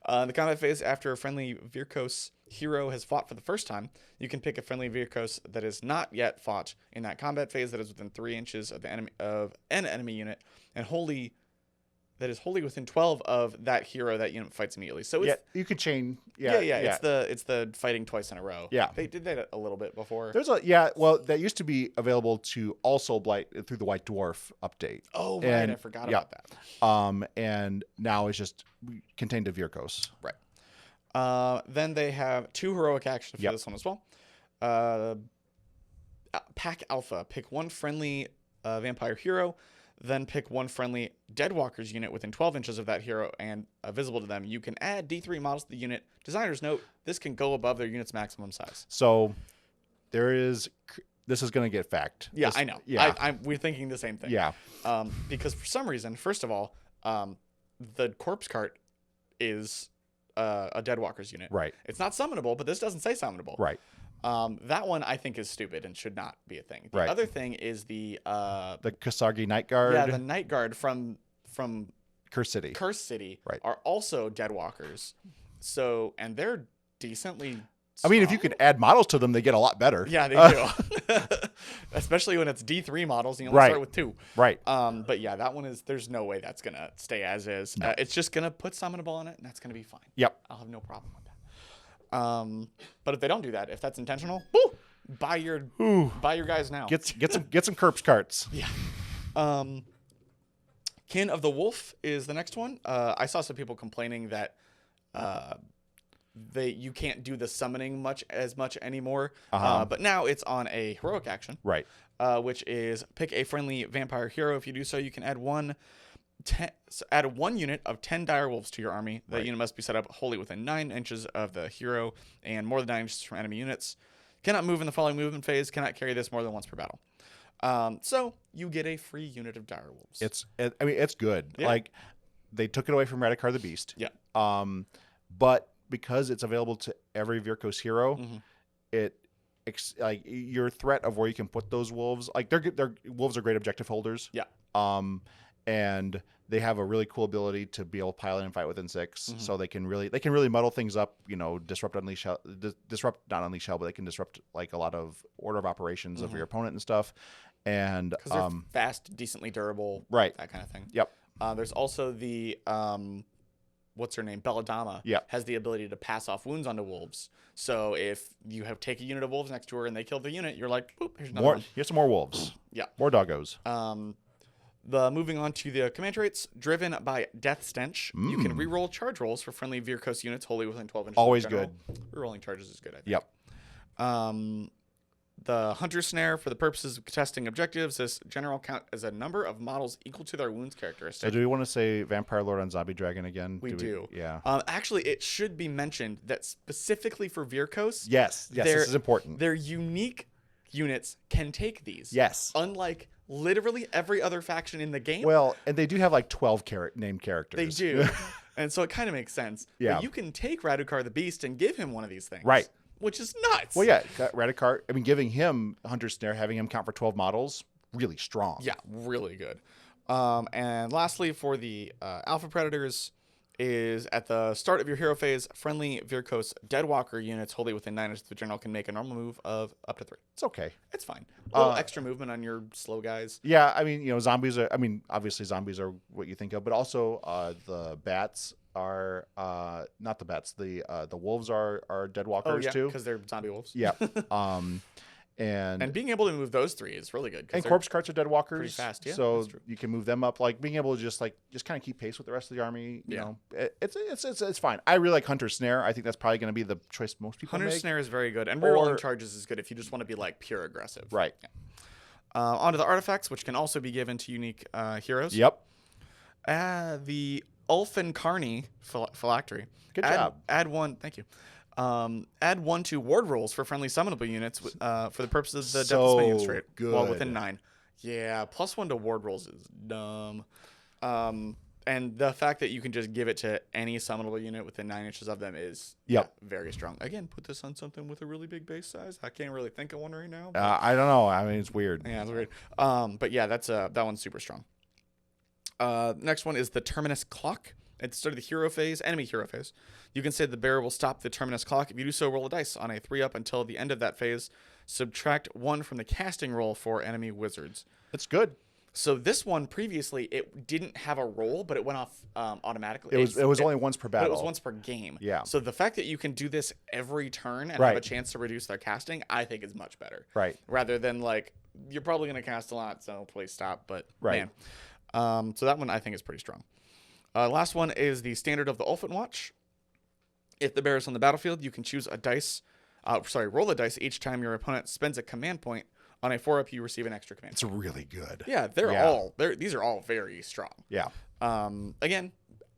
In the combat phase, after a friendly Vyrkos hero has fought for the first time, you can pick a friendly Vyrkos that is not yet fought in that combat phase that is within 3 inches of an enemy unit and wholly within 12 of that hero that unit fights immediately. So it's, you could chain. yeah. It's the fighting twice in a row. Yeah. They did that a little bit before. Well, that used to be available to all Soulblight through the White Dwarf update. Oh, right. And- I forgot yeah. about that. And now it's just contained to Vyrkos. Right. Then they have 2 heroic actions for Yep. this one as well. Pack Alpha. Pick 1 friendly vampire hero, then pick 1 friendly Deadwalkers unit within 12 inches of that hero and visible to them. You can add D3 models to the unit. Designer's note, this can go above their unit's maximum size. So this is going to get fact. Yeah, I know. Yeah. We're thinking the same thing. Yeah. Because for some reason, first of all, the corpse cart is a Deadwalkers unit. Right. It's not summonable, but this doesn't say summonable. Right. That one I think is stupid and should not be a thing. The Right. other thing is the Kasagi Night Guard. the Night Guard from Curse City. Curse City Right. are also Deadwalkers. So, and they're decently I mean, if you strong. could add models to them, they get a lot better. Yeah, they do. Especially when it's D3 models, you only Right. start with 2. Right. But yeah, that one there's no way that's going to stay as is. No. It's just going to put summonable on it, and that's going to be fine. Yep. I'll have no problem with that. But if they don't do that, if that's intentional, woo, buy your guys now. Get some corpse carts. Yeah. Kin of the Wolf is the next one. I saw some people complaining that you can't do the summoning as much anymore. But now it's on a heroic action. Right. Which is pick a friendly vampire hero. If you do so, you can add one unit of 10 direwolves to your army. That unit must be set up wholly within 9 inches of the hero and more than 9 inches from enemy units. Cannot move in the following movement phase. Cannot carry this more than once per battle. So you get a free unit of direwolves. It's good. Yeah. Like they took it away from Radikar the Beast. Yeah. But because it's available to every Vyrkos hero, Mm-hmm. like your threat of where you can put those wolves, like they're wolves are great objective holders. Yeah. And they have a really cool ability to be able to pilot and fight within 6, Mm-hmm. so they can really muddle things up. Disrupt, unleash, not unleash hell, but they can disrupt like a lot of order of operations of your opponent and stuff. And Because they're fast, decently durable, right, that kind of thing. Yep. There's also the what's her name, Belladama, Yep. has the ability to pass off wounds onto wolves. So if you take a unit of wolves next to her and they kill the unit, you're like, boop, here's another one. Here's some more wolves. Yeah. More doggos. Moving on to the command traits, driven by Death Stench, you can reroll charge rolls for friendly Vyrkos units wholly within 12 inches. Always of good. Rerolling charges is good, I think. Yep. The Hunter Snare, for the purposes of contesting objectives, this general count as a number of models equal to their wounds characteristic. So do we want to say Vampire Lord on Zombie Dragon again? We do. Yeah. Actually, it should be mentioned that specifically for Vyrkos, Yes, this is important. Their unique units can take these. Yes. Unlike literally every other faction in the game. Well, and they do have like 12 named characters. They do. And so it kind of makes sense. Yeah. But you can take Radukar the Beast and give him one of these things. Right. Which is nuts. Well, yeah, Radukar, I mean, giving him Hunter Snare, having him count for 12 models, really strong. Yeah, really good. And lastly, for the Alpha Predators, is at the start of your hero phase, friendly Vyrkos Deadwalker units wholly within 9 inches of the general can make a normal move of up to 3. It's okay. It's fine. A little extra movement on your slow guys. Yeah, I mean, zombies are, obviously zombies are what you think of, but also the bats are, not the bats, the wolves are Deadwalkers too. because they're zombie wolves. Yeah. And being able to move those 3 is really good. And corpse carts are Deadwalkers. Pretty fast, yeah. So you can move them up, like being able to just kind of keep pace with the rest of the army. You know, it's fine. I really like Hunter Snare. I think that's probably going to be the choice most people Hunter make. Snare is very good, and rerolling charges is good if you just want to be like pure aggressive. Right. Yeah. Onto the artifacts, which can also be given to unique heroes. Yep. The Ulfin Carney phylactery. Good job. Add 1. Thank you. Add 1 to ward rolls for friendly summonable units for the purposes of the Death Spell units trait. Good. Well, within 9. Yeah, +1 to ward rolls is dumb. And the fact that you can just give it to any summonable unit within 9 inches of them is very strong. Again, put this on something with a really big base size. I can't really think of one right now. I don't know. I mean, it's weird. Yeah, it's weird. But yeah, that one's super strong. Next one is the Terminus Clock. At the start of the hero phase, enemy hero phase, you can say the bearer will stop the Terminus Clock. If you do so, roll a dice on a 3-up until the end of that phase. Subtract 1 from the casting roll for enemy wizards. It's good. So this one previously, it didn't have a roll, but it went off automatically. It was only once per battle. But it was once per game. Yeah. So the fact that you can do this every turn and have a chance to reduce their casting, I think is much better. Right. Rather than like, you're probably going to cast a lot, so please stop. But right. Man. So that one I think is pretty strong. Last one is the standard of the Ulfin Watch. If the bearer is on the battlefield, you can choose roll a dice each time your opponent spends a command point. On a 4-up, you receive an extra command. It's really good. Yeah, these are all very strong. Yeah. Again,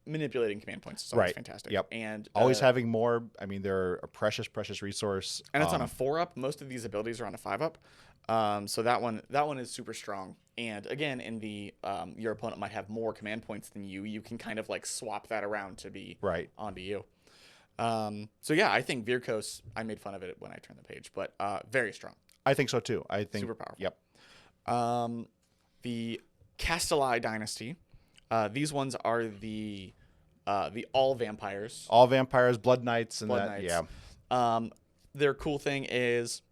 manipulating command points is always fantastic. Yep. And always having more. I mean, they're a precious resource. And it's on a 4-up. Most of these abilities are on a 5-up. So that one is super strong. And again, in the your opponent might have more command points than you. You can kind of like swap that around to be onto you. So yeah, I think Vyrkos, I made fun of it when I turned the page, but very strong. I think so too. I think super powerful. Yep. The Kastelai Dynasty. These ones are the all vampires. All vampires, blood knights, and blood that. knights. Yeah. Their cool thing is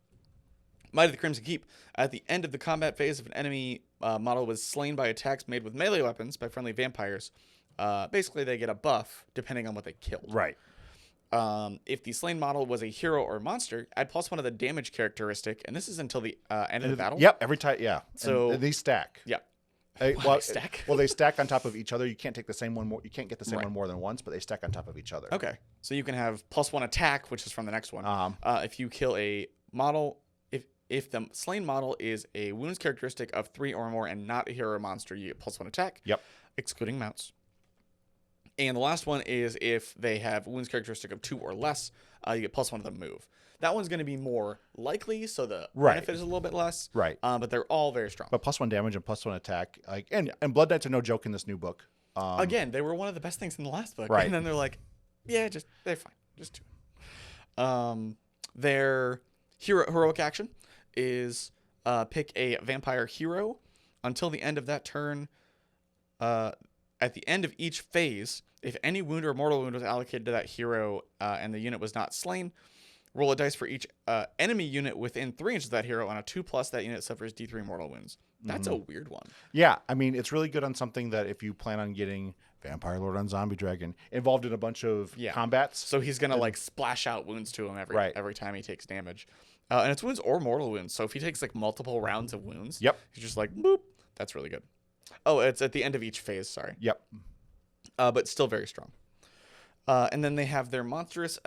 Might of the Crimson Keep. At the end of the combat phase, if an enemy model was slain by attacks made with melee weapons by friendly vampires, basically they get a buff depending on what they killed. Right. If the slain model was a hero or monster, add +1 of the damage characteristic, and this is until the end of the battle. Yep, every time. Yeah. So and they stack. Yeah. They stack? Well, they stack on top of each other. You can't take the same one more. You can't get the same one more than once, but they stack on top of each other. Okay. So you can have +1 attack, which is from the next one. If you kill a model, if the slain model is a wounds characteristic of 3 or more and not a hero or monster, you get +1 attack. Yep. Excluding mounts. And the last one is if they have wounds characteristic of 2 or less, you get +1 of the move. That one's going to be more likely, so the benefit is a little bit less. Right. But they're all very strong. But +1 damage and +1 attack. And Blood Knights are no joke in this new book. Again, they were one of the best things in the last book. Right. And then they're like, yeah, they're fine. Just do it. Their heroic action is pick a vampire hero. Until the end of that turn, at the end of each phase, if any wound or mortal wound was allocated to that hero and the unit was not slain, roll a dice for each enemy unit within 3 inches of that hero. On a 2+, that unit suffers D3 mortal wounds. That's a weird one. Yeah, I mean, it's really good on something that if you plan on getting Vampire Lord on Zombie Dragon, involved in a bunch of combats. So he's gonna like splash out wounds to him every time he takes damage, and it's wounds or mortal wounds. So if he takes like multiple rounds of wounds, he's just like boop. That's really good. Oh, it's at the end of each phase. Sorry. Yep. But still very strong. And then they have their monstrous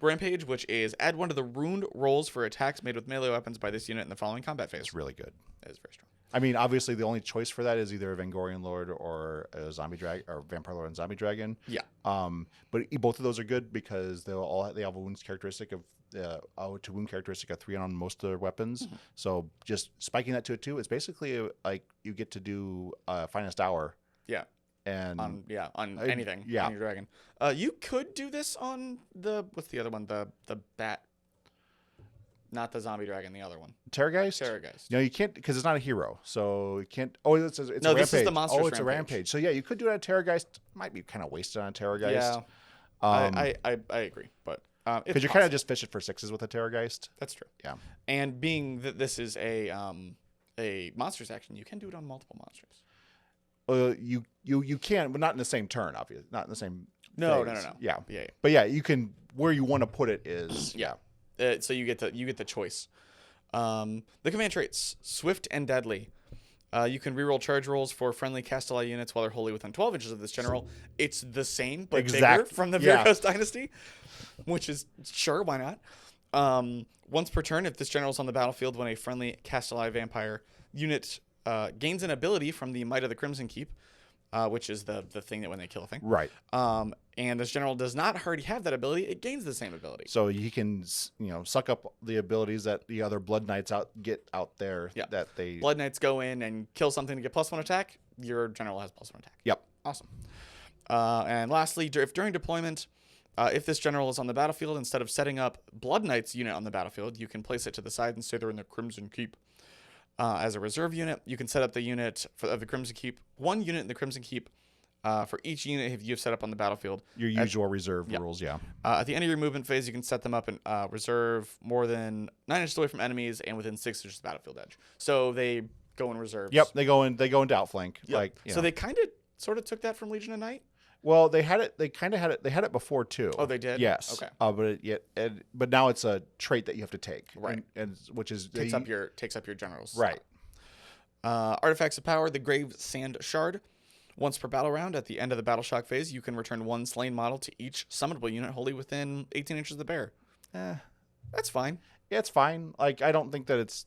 rampage, which is add one to the ruined rolls for attacks made with melee weapons by this unit in the following combat phase. It's really good. It is very strong. I mean, obviously, the only choice for that is either a Vengorian Lord or a Zombie Dragon or Vampire Lord and Zombie Dragon. Yeah. But both of those are good because they have a wounds characteristic of to wound characteristic of 3 on most of their weapons. Mm-hmm. So just spiking that to a 2, it's basically like you get to do Finest Hour. Yeah. And on anything. Yeah. On your dragon. You could do this on what's the other one? The bat. Not the zombie dragon, the other one. Terrorgeist? Terrorgeist. No, you can't because it's not a hero. So you can't. Oh, it's a rampage. This is the monster. Oh, it's a rampage. So yeah, you could do it on a Terrorgeist. Might be kind of wasted on a Terrorgeist. Yeah. I agree, but because you're kind of just fishing for 6s with a Terrorgeist. That's true. Yeah. And being that this is a monsters action, you can do it on multiple monsters. You can, but not in the same turn, obviously. Not in the same. No. Yeah. Yeah. But yeah, you can. Where you want to put it is. Yeah. So you get the choice. The command traits: Swift and Deadly. You can reroll charge rolls for friendly Kastelai units while they're wholly within 12 inches of this general. It's the same, but bigger from the Vyrkos Dynasty, which is sure, why not? Once per turn, if this general is on the battlefield when a friendly Kastelai vampire unit gains an ability from the Might of the Crimson Keep, which is the thing that when they kill a thing. Right. And this general does not already have that ability, it gains the same ability. So he can, suck up the abilities that the other Blood Knights get out there. Yeah. That they Blood Knights go in and kill something to get +1 attack. Your general has +1 attack. Yep. Awesome. And lastly, if during deployment, if this general is on the battlefield, instead of setting up Blood Knight's unit on the battlefield, you can place it to the side and say they're in the Crimson Keep. As a reserve unit, you can set up the unit of the Crimson Keep, 1 unit in the Crimson Keep for each unit you've set up on the battlefield. Your usual reserve rules, yeah. At the end of your movement phase, you can set them up and reserve more than 9 inches away from enemies and within 6 inches of the battlefield edge. So they go in reserves. Yep, they go into outflank. Yep. So they kind of sort of took that from Legion of Night. Well, they had it. They kind of had it. They had it before too. Oh, they did. Yes. Okay. But now it's a trait that you have to take. Right. And which is takes up your generals. Right. Artifacts of power: the Grave Sand Shard. Once per battle round, at the end of the battle shock phase, you can return 1 slain model to each summonable unit wholly within 18 inches of the bear. That's fine. Yeah, it's fine. Like I don't think that it's.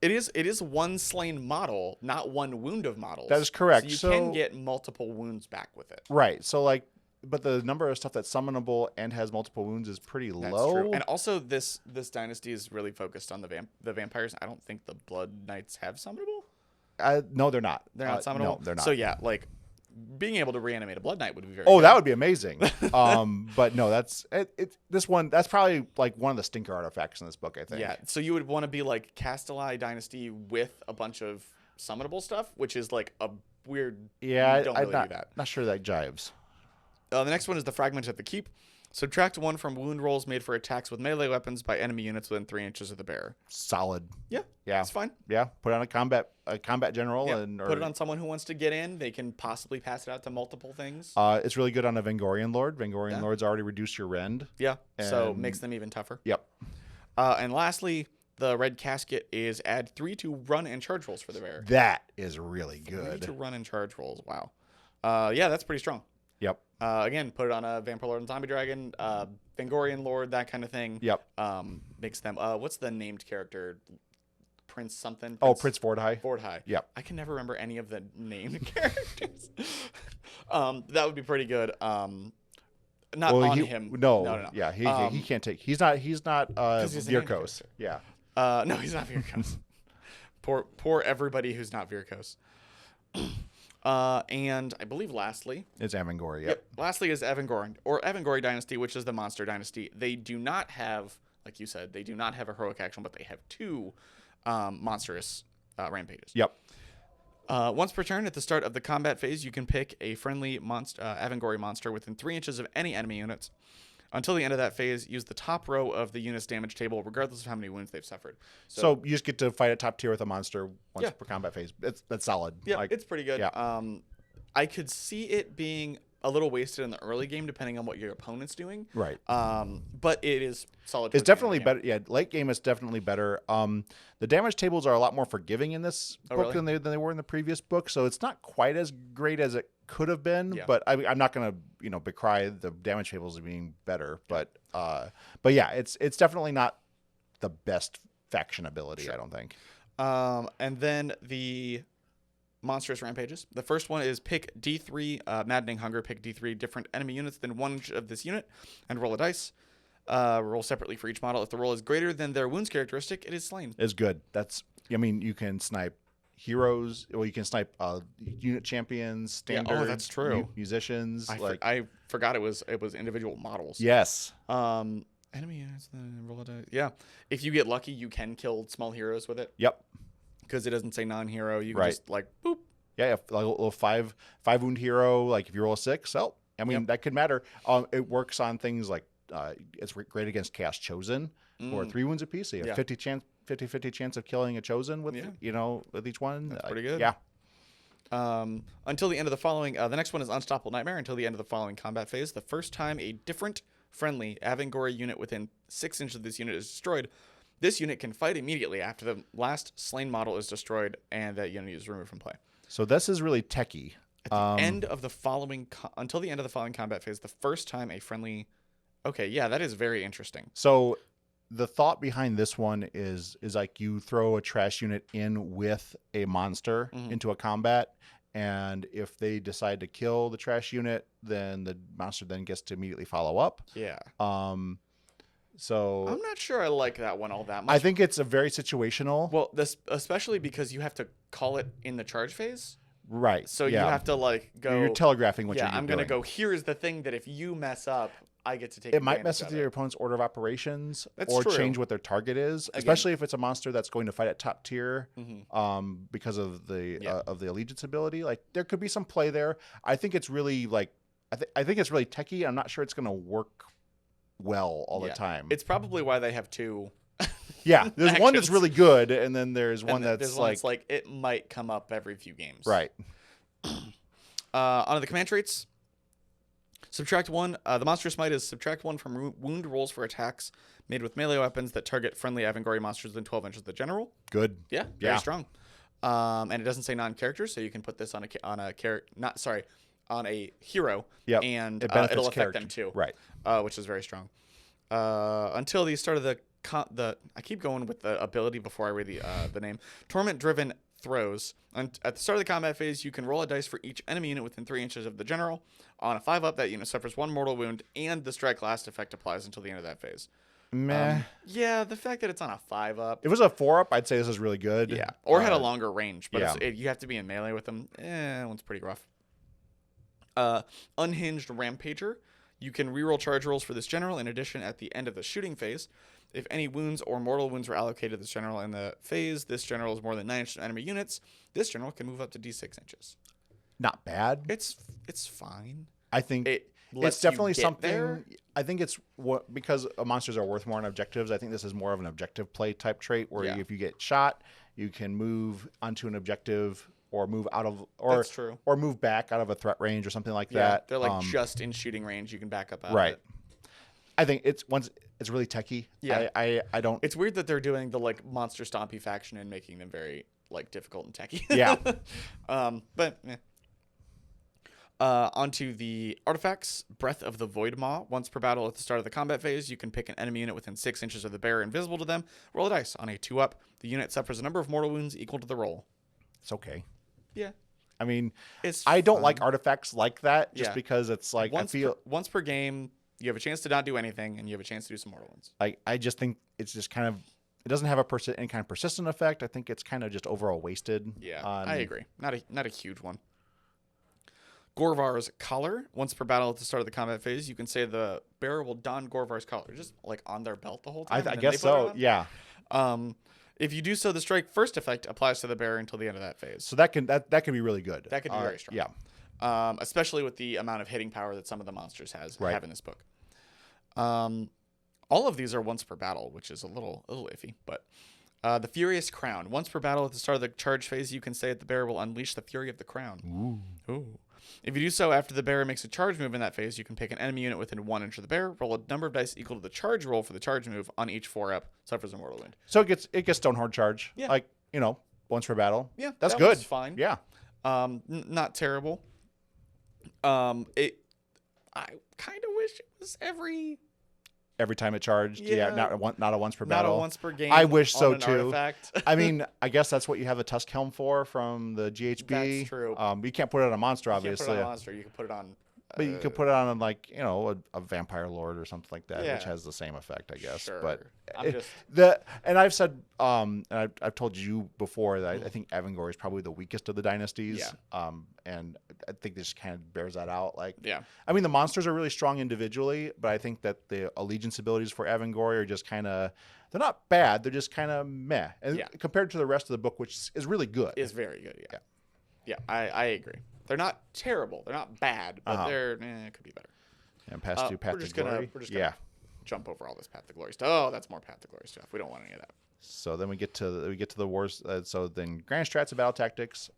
It is 1 slain model, not 1 wound of models. That is correct. So you can get multiple wounds back with it. Right. So but the number of stuff that's summonable and has multiple wounds is pretty low. True. And also this dynasty is really focused on the vampires. I don't think the Blood Knights have summonable. No, they're not. They're not summonable. No, they're not. So yeah, like being able to reanimate a Blood Knight would be very. Oh, good. That would be amazing. But no, that's it. This one, that's probably like one of the stinker artifacts in this book, I think. Yeah. So you would want to be like Kastelai Dynasty with a bunch of summonable stuff, which is like a weird. Yeah, you don't really do that. Not sure that jives. The next one is the Fragment of the Keep. Subtract 1 from wound rolls made for attacks with melee weapons by enemy units within 3 inches of the bearer. Solid. Yeah. Yeah. It's fine. Yeah. Put on a combat general and put it on someone who wants to get in. They can possibly pass it out to multiple things. It's really good on a Vengorian Lord. Vengorian Lords already reduce your rend. Yeah. So makes them even tougher. Yep. And lastly, the Red Casket is add 3 to run and charge rolls for the bearer. That is really good. 3 to run and charge rolls. Wow. Yeah, that's pretty strong. Yep. Again, put it on a Vampire Lord and Zombie Dragon, Vengorian Lord, that kind of thing. Yep. Makes them. What's the named character? Prince something. Prince Fordhigh. Fordhigh. Yep. I can never remember any of the named characters. That would be pretty good. Not on him. No. Yeah, he can't take. He's not Vyrkos. Yeah. No, he's not Vyrkos. poor everybody who's not Vyrkos. And I believe lastly... It's Avengorii, yep. Lastly is Avengorii Dynasty, which is the monster dynasty. They do not have, like you said, they do not have a heroic action, but they have 2 monstrous rampages. Yep. Once per turn, at the start of the combat phase, you can pick a friendly Avengorii monster within 3 inches of any enemy units. Until the end of that phase, use the top row of the unit's damage table, regardless of how many wounds they've suffered. So you just get to fight at top tier with a monster once per combat phase. That's solid. Yeah, it's pretty good. Yeah. I could see it being a little wasted in the early game, depending on what your opponent's doing. Right. But it is solid. It's definitely better. Yeah, late game is definitely better. The damage tables are a lot more forgiving in this book really? than they were in the previous book, so it's not quite as great as it could have been. Yeah. But I'm not gonna decry the damage tables as being better. But yeah, it's definitely not the best faction ability. Sure. I don't think. And then the monstrous rampages. The first one is pick D3, Maddening Hunger, pick D3 different enemy units than one of this unit, and roll a dice. Roll separately for each model. If the roll is greater than their wounds characteristic, it is slain. It's good. You can snipe heroes. Well, you can snipe unit champions, standard. that's true. Musicians. I forgot it was individual models. Yes. Enemy units, then roll a dice. Yeah. If you get lucky, you can kill small heroes with it. Yep. Because it doesn't say non-hero. You can just boop. Yeah, like a little five wound hero. Like if you roll a 6, that could matter. It works on things like it's great against Chaos Chosen, or 3 wounds apiece. So you have 50-50 chance of killing a Chosen with with each one. That's pretty good. Yeah. Until the end of the following, the next one is Unstoppable Nightmare. Until the end of the following combat phase, the first time a different friendly Avengorii unit within 6 inches of this unit is destroyed, this unit can fight immediately after the last slain model is destroyed and that unit is removed from play. So this is really techie. At the end of the following, until the end of the following combat phase, the first time a friendly. Okay, yeah, that is very interesting. So the thought behind this one is like you throw a trash unit in with a monster into a combat, and if they decide to kill the trash unit, then the monster then gets to immediately follow up. Yeah. So I'm not sure I like that one all that much. I think it's a very situational. Well, this especially because you have to call it in the charge phase. Right. So you have to go. You're telegraphing what you're doing. Yeah, I'm going to go, here's the thing that if you mess up, I get to take it. Might mess with your opponent's order of operations. That's or true. Change what their target is, especially if it's a monster that's going to fight at top tier because of the allegiance ability. Like there could be some play there. I think it's really I think it's really techie. I'm not sure it's going to work well all the time. It's probably why they have 2. Yeah, there's one that's really good, and then there's one that's like it might come up every few games. Right. On the command traits, subtract 1. The monstrous might is subtract 1 from wound rolls for attacks made with melee weapons that target friendly Avengorii monsters within 12 inches of the general. Good. Yeah, very strong. And it doesn't say non-characters, so you can put this on a hero, and it'll affect them too. Right. Which is very strong. Until the start of the I keep going with the ability before I read the name. Torment-driven throws. At the start of the combat phase, you can roll a dice for each enemy unit within 3 inches of the general. On a 5-up, that unit suffers 1 mortal wound, and the strike last effect applies until the end of that phase. Meh. Yeah, the fact that it's on a 5-up. If it was a 4-up, I'd say this is really good. Yeah, or had a longer range, but you have to be in melee with them. That one's pretty rough. Unhinged Rampager. You can reroll charge rolls for this general. In addition, at the end of the shooting phase, if any wounds or mortal wounds were allocated to this general in the phase, this general is more than 9 inches of enemy units. This general can move up to D6 inches. Not bad. It's fine. I think it's definitely something. There. I think it's because monsters are worth more on objectives. I think this is more of an objective play type trait where if you get shot, you can move onto an objective or move out of or move back out of a threat range or something like that. They're like just in shooting range. You can back up out right. of it. I think it's really techie. Yeah. I don't. It's weird that they're doing the monster stompy faction and making them very difficult and techie. Yeah. But onto the artifacts. Breath of the Void Maw. Once per battle at the start of the combat phase, you can pick an enemy unit within 6 inches of the bearer invisible to them. Roll a dice. On a 2-up, the unit suffers a number of mortal wounds equal to the roll. It's okay. Yeah. I mean, I don't like artifacts like that just because it's like once per game, you have a chance to not do anything, and you have a chance to do some mortal wounds. I just think it's just kind of it doesn't have any kind of persistent effect. I think it's kind of just overall wasted. Yeah, I agree. Not a huge one. Gorvar's Collar. Once per battle at the start of the combat phase, you can say the bearer will don Gorvar's Collar, just on their belt the whole time. I guess so. Yeah. If you do so, the strike first effect applies to the bearer until the end of that phase. So that can be really good. That could be very strong. Yeah. Especially with the amount of hitting power that some of the monsters have in this book. All of these are once per battle, which is a little iffy, but The Furious Crown. Once per battle at the start of the charge phase, you can say that the bearer will unleash the Fury of the Crown. Ooh. If you do so after the bearer makes a charge move in that phase, you can pick an enemy unit within 1 inch of the bearer, roll a number of dice equal to the charge roll for the charge move on each 4-up, suffers a mortal wound. So it gets Stonehorde charge. Yeah. Like, once per battle. Yeah, that's that good. one's fine. Yeah. Not terrible. I kind of wish it was every time it charged. Yeah, not a once per battle. Not a once per game. I wish so on an too. Artifact. I mean, I guess that's what you have the Tusk Helm for from the GHB. That's true. You can't put it on a monster, You obviously. can't put it on a monster. You can put it on. But you could put it on like a Vampire Lord or something like that, Yeah. which has the same effect, I guess. Sure. But I'm and I've said and I've told you before that I think Avengorii is probably the weakest of the dynasties. Yeah. And I think this kind of bears that out. Like, Yeah. I mean, the monsters are really strong individually, but I think that the allegiance abilities for Avengorii are just kind of, they're not bad. They're just kind of meh. And compared to the rest of the book, which is really good. Is very good. Yeah. Yeah. I agree. They're not terrible. They're not bad, but they're it could be better. And Path to Glory. We're just gonna jump over all this Path to Glory stuff. Oh, that's more Path to Glory stuff. We don't want any of that. So then we get to the wars. So then Grand Strats and Battle Tactics.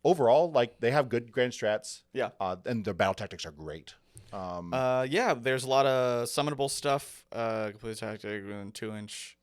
Overall, like, they have good Grand Strats. Yeah. And their Battle Tactics are great. There's a lot of summonable stuff. Complete tactic, 2 inch,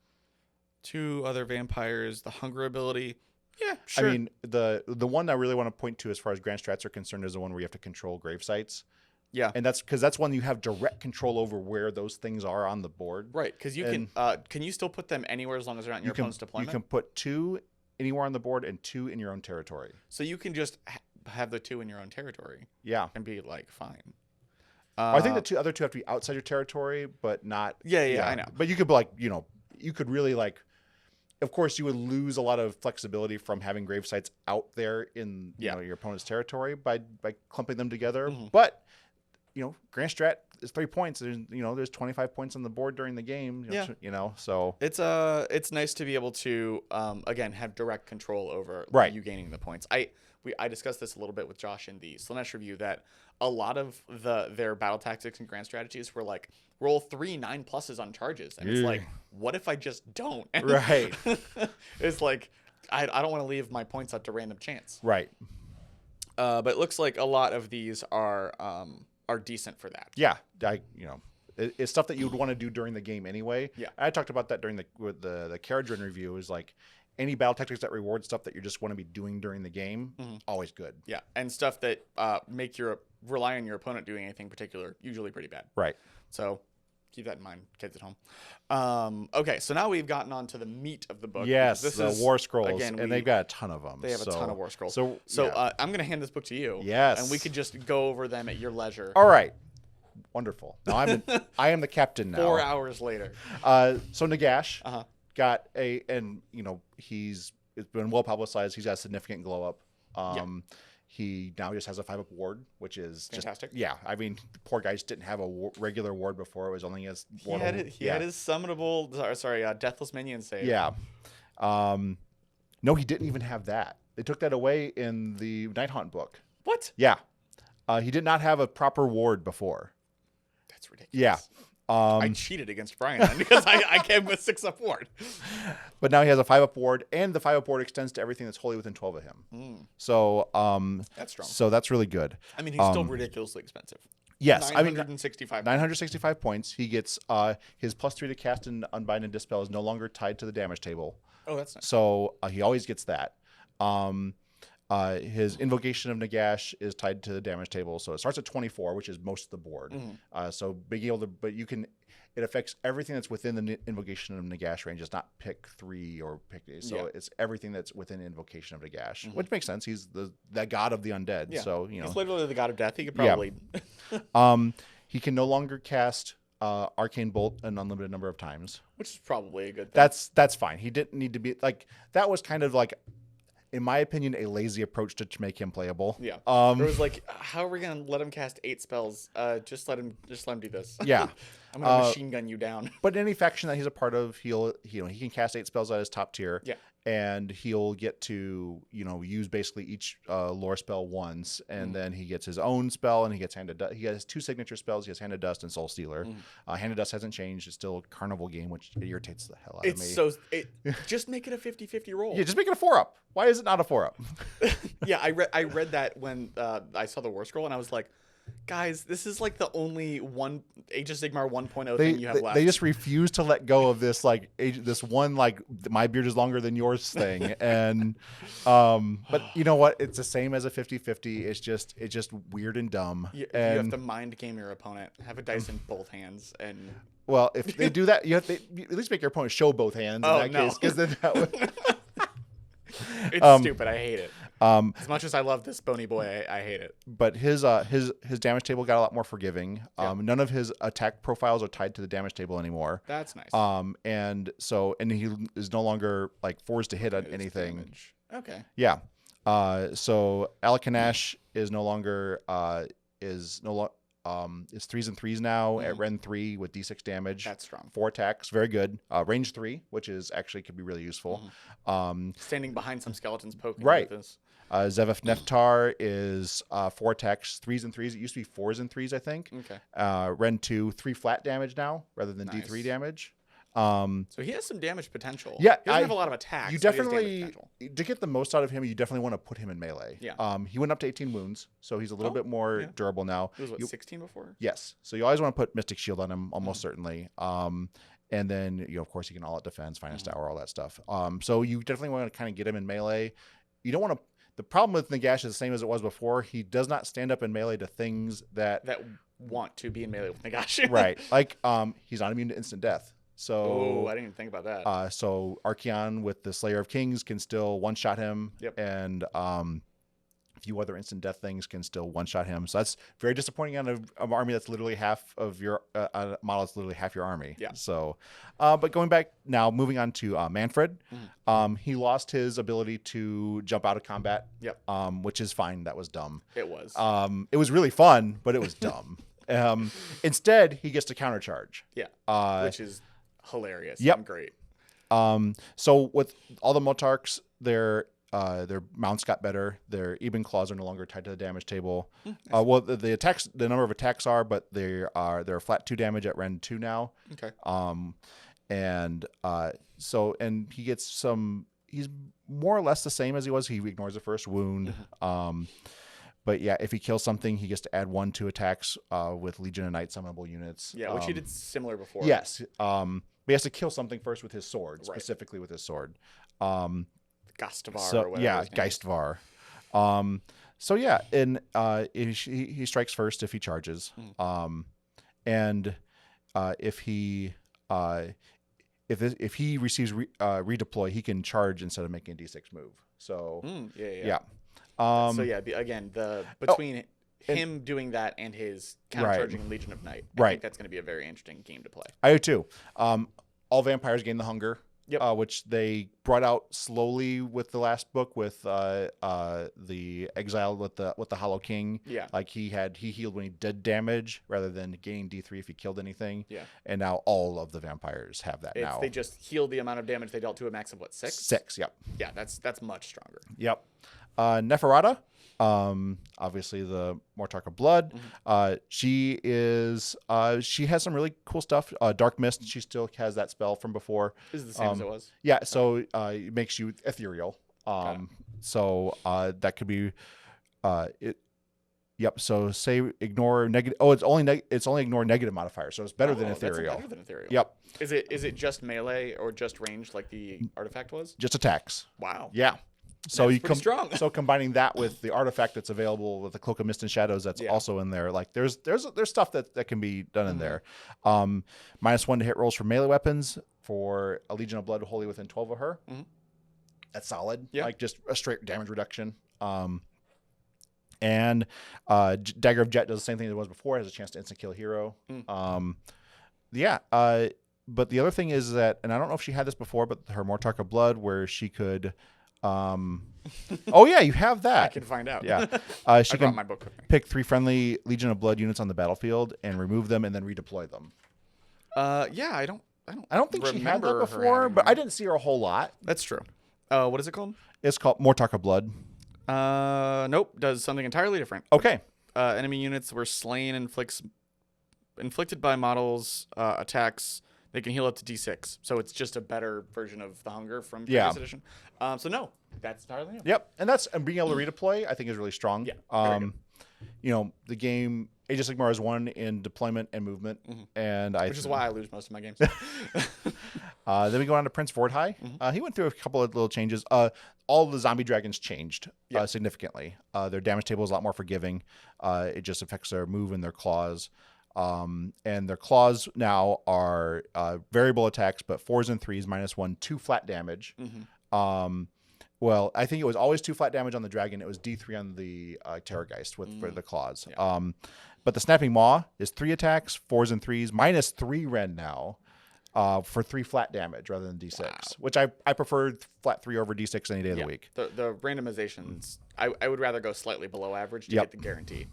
2 other vampires, the Hunger ability. Yeah, sure. I mean, the one I really want to point to as far as Grand Strats are concerned is the one where you have to control grave sites. Yeah. And that's because that's one you have direct control over where those things are on the board. Right, because can you still put them anywhere as long as they're not in your opponent's deployment? You can put 2 anywhere on the board and 2 in your own territory. So you can just have the 2 in your own territory. Yeah. And be like, fine. I think the other two have to be outside your territory, but not. Yeah, I know. But you could like, you could really like. Of course, you would lose a lot of flexibility from having grave sites out there in your opponent's territory by clumping them together. Mm-hmm. But Grand Strat is 3 points. There's 25 points on the board during the game. So it's nice to be able to again have direct control over you gaining the points. I discussed this a little bit with Josh in the Slanesh review that a lot of their battle tactics and grand strategies were like roll 3 9+ on charges, and it's like, what if I just don't? Right. It's like I don't want to leave my points up to random chance. Right. But it looks like a lot of these are decent for that. Yeah. It's stuff that you would want to do during the game anyway. Yeah. I talked about that during the Caradron review. Is like any battle tactics that reward stuff that you just want to be doing during the game, always good. Yeah, and stuff that make rely on your opponent doing anything particular, usually pretty bad. Right. So keep that in mind, kids at home. Okay, so now we've gotten on to the meat of the book. Yes, the Warscrolls, again, and they've got a ton of them. They have a ton of Warscrolls. So I'm going to hand this book to you. Yes. And we could just go over them at your leisure. All right. Wonderful. Now I am the captain now. 4 hours later. So Nagash got it's been well publicized. He's got a significant glow up. He now just has a 5-up ward, which is fantastic. I mean, the poor guy just didn't have a regular ward before. It was only his ward. He had his summonable, deathless minion save. Yeah. No, he didn't even have that. They took that away in the Night Haunt book. What? Yeah. He did not have a proper ward before. That's ridiculous. Yeah. I cheated against Brian then because I came with 6-up ward. But now he has a 5-up ward, and the 5-up ward extends to everything that's wholly within 12 of him. So that's strong. So that's really good. I mean, he's still ridiculously expensive. Yes, 965 points. He gets his +3 to cast and unbind and dispel is no longer tied to the damage table. Oh, that's nice. So he always gets that. His Invocation of Nagash is tied to the damage table, so it starts at 24, which is most of the board. So being able to, but you can, it affects everything that's within the Invocation of Nagash range. It's not pick 3 or pick 8. So it's everything that's within Invocation of Nagash, which makes sense. He's the god of the undead. Yeah. So he's literally the god of death. He could probably. He can no longer cast Arcane Bolt an unlimited number of times, which is probably a good thing. That's fine. He didn't need to be like that. Was kind of like, in my opinion, a lazy approach to make him playable. Yeah. It was like, how are we gonna let him cast 8 spells? Just let him do this. Yeah. I'm gonna machine gun you down. But any faction that he's a part of, he can cast 8 spells at his top tier. Yeah. and he'll get to use basically each lore spell once, and then he gets his own spell, and he gets he has 2 signature spells. He has Hand of Dust and Soul Stealer. Hand of Dust hasn't changed. It's still a Carnival game, which irritates the hell out of me. Just make it a 50-50 roll. Yeah, just make it a 4-up. Why is it not a 4-up? Yeah, I read that when I saw the Warscroll, and I was like, guys, this is like the only Age of Sigmar 1.0 thing you have left. They just refuse to let go of this this one my beard is longer than yours thing, and but you know what? It's the same as a 50-50. It's just weird and dumb. You have to mind game your opponent. Have a dice in both hands, and well, if they do that, you have to at least make your opponent show both hands in that case, because then that would. It's stupid. I hate it. As much as I love this bony boy, I hate it. But his damage table got a lot more forgiving. None of his attack profiles are tied to the damage table anymore. That's nice. And he is no longer forced to hit on anything. Damage. Okay. Yeah. So Alakanash is no longer is 3s and 3s now at Ren 3 with D6 damage. That's strong. 4 attacks, very good. Range 3, which is actually could be really useful. Standing behind some skeletons poking right. with this. Zevef Neftar is 4 attacks, 3s and 3s. It used to be 4s and 3s, I think. Okay. Ren 2, 3 flat damage now rather than D3 damage. So he has some damage potential. Yeah, he doesn't have a lot of attacks. You definitely, to get the most out of him, you definitely want to put him in melee. Yeah. He went up to 18 wounds, so he's a little bit more durable now. He was 16 before? Yes. So you always want to put Mystic Shield on him, almost certainly. And then of course, he can all out defense, finest hour, all that stuff. So you definitely want to kind of get him in melee. You don't want to. The problem with Nagash is the same as it was before. He does not stand up in melee to things that want to be in melee with Nagash. Right. He's not immune to instant death. So I didn't even think about that. So Archeon with the Slayer of Kings can still one-shot him. Yep. And a few other instant death things can still one-shot him. So that's very disappointing on an army that's literally half of your model. That's literally half your army. Yeah. So, but going back now, moving on to Manfred, he lost his ability to jump out of combat. Yep. Which is fine. That was dumb. It was. It was really fun, but it was dumb. Instead, he gets to countercharge. Yeah. Which is hilarious. Yep. Great. So with all the Motarchs, their mounts got better. Their Eben Claws are no longer tied to the damage table. Well, the attacks, the number of attacks are, but they're flat 2 damage at Ren 2 now. Okay. And he gets some. He's more or less the same as he was. He ignores the first wound. But yeah, if he kills something, he gets to add 1 to attacks with Legion of Night summonable units. Yeah, which he did similar before. Yes. But he has to kill something first with his sword, specifically with his sword. Gastvar or whatever. Yeah, Geistvar. He strikes first if he charges. And if he receives redeploy, he can charge instead of making a D6 move. So yeah. Between him doing that and his countercharging Legion of Night, I think that's going to be a very interesting game to play. I do too. All vampires gain the hunger, which they brought out slowly with the last book with the exile with the Hollow King. Yeah, he healed when he did damage rather than gaining D3 if he killed anything. Yeah, and now all of the vampires have that now. They just healed the amount of damage they dealt to a max of 6? 6. Yep. Yeah, that's much stronger. Yep. Neferata, obviously the Mortarch of Blood. She has some really cool stuff. Dark Mist, she still has that spell from before. Is it the same as it was? Yeah, so it makes you ethereal. So that could be it. Yep. So say ignore negative. Oh, it's only ignore negative modifier. So it's better than ethereal. Better than ethereal. Yep. Is it just melee or just range like the artifact was? Just attacks. Wow. Yeah. So strong. So combining that with the artifact that's available with the Cloak of Mist and Shadows, that's also in there. There's stuff that can be done in there. -1 to hit rolls for melee weapons for a Legion of Blood wholly within 12 of her. That's solid. Yeah. Just a straight damage reduction. And Dagger of Jet does the same thing that it was before. It has a chance to instant kill a hero. But the other thing is that, and I don't know if she had this before, but her Mortarch of Blood, where she could. Oh yeah, you have that. I can find out. Yeah, she can my book with me. Pick 3 friendly Legion of Blood units on the battlefield and remove them, and then redeploy them. I don't think she had that before, but I didn't see her a whole lot. That's true. What is it called? It's called Mortaka Blood. Nope. Does something entirely different. Okay. Enemy units were slain inflicted by models attacks. They can heal up to D6. So it's just a better version of the Hunger from previous edition. So no, that's entirely new. Yep. And being able to redeploy, I think, is really strong. Yeah. The game Age of Sigmar is one in deployment and movement, Which is why I lose most of my games. Then we go on to Prince Vordhai. He went through a couple of little changes. All the zombie dragons changed significantly. Their damage table is a lot more forgiving. It just affects their move and their claws. And their claws now are variable attacks, but 4s and 3s, -1, 2 flat damage. Well, I think it was always 2 flat damage on the dragon. It was D3 on the Terrorgeist for the claws. Yeah. But the Snapping Maw is 3 attacks, 4s and 3s, -3 rend now for 3 flat damage rather than D6, which I prefer flat 3 over D6 any day of the week. The randomizations, I would rather go slightly below average to get the guarantee.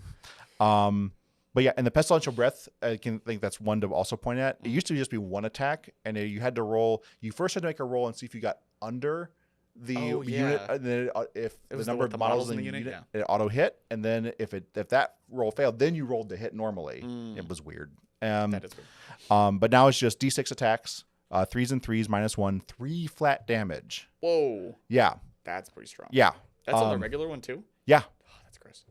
But yeah, and the Pestilential Breath, I think that's one to also point at. It used to just be 1 attack, and you had to roll. You first had to make a roll and see if you got under the unit, and then if the number of models in the unit, it auto hit, and then if that roll failed, then you rolled to hit normally. It was weird. That is weird. But now it's just D6 attacks, 3s and 3s, -1, 3 flat damage. Whoa. Yeah. That's pretty strong. Yeah. That's on the regular one too? Yeah. Oh, that's gross.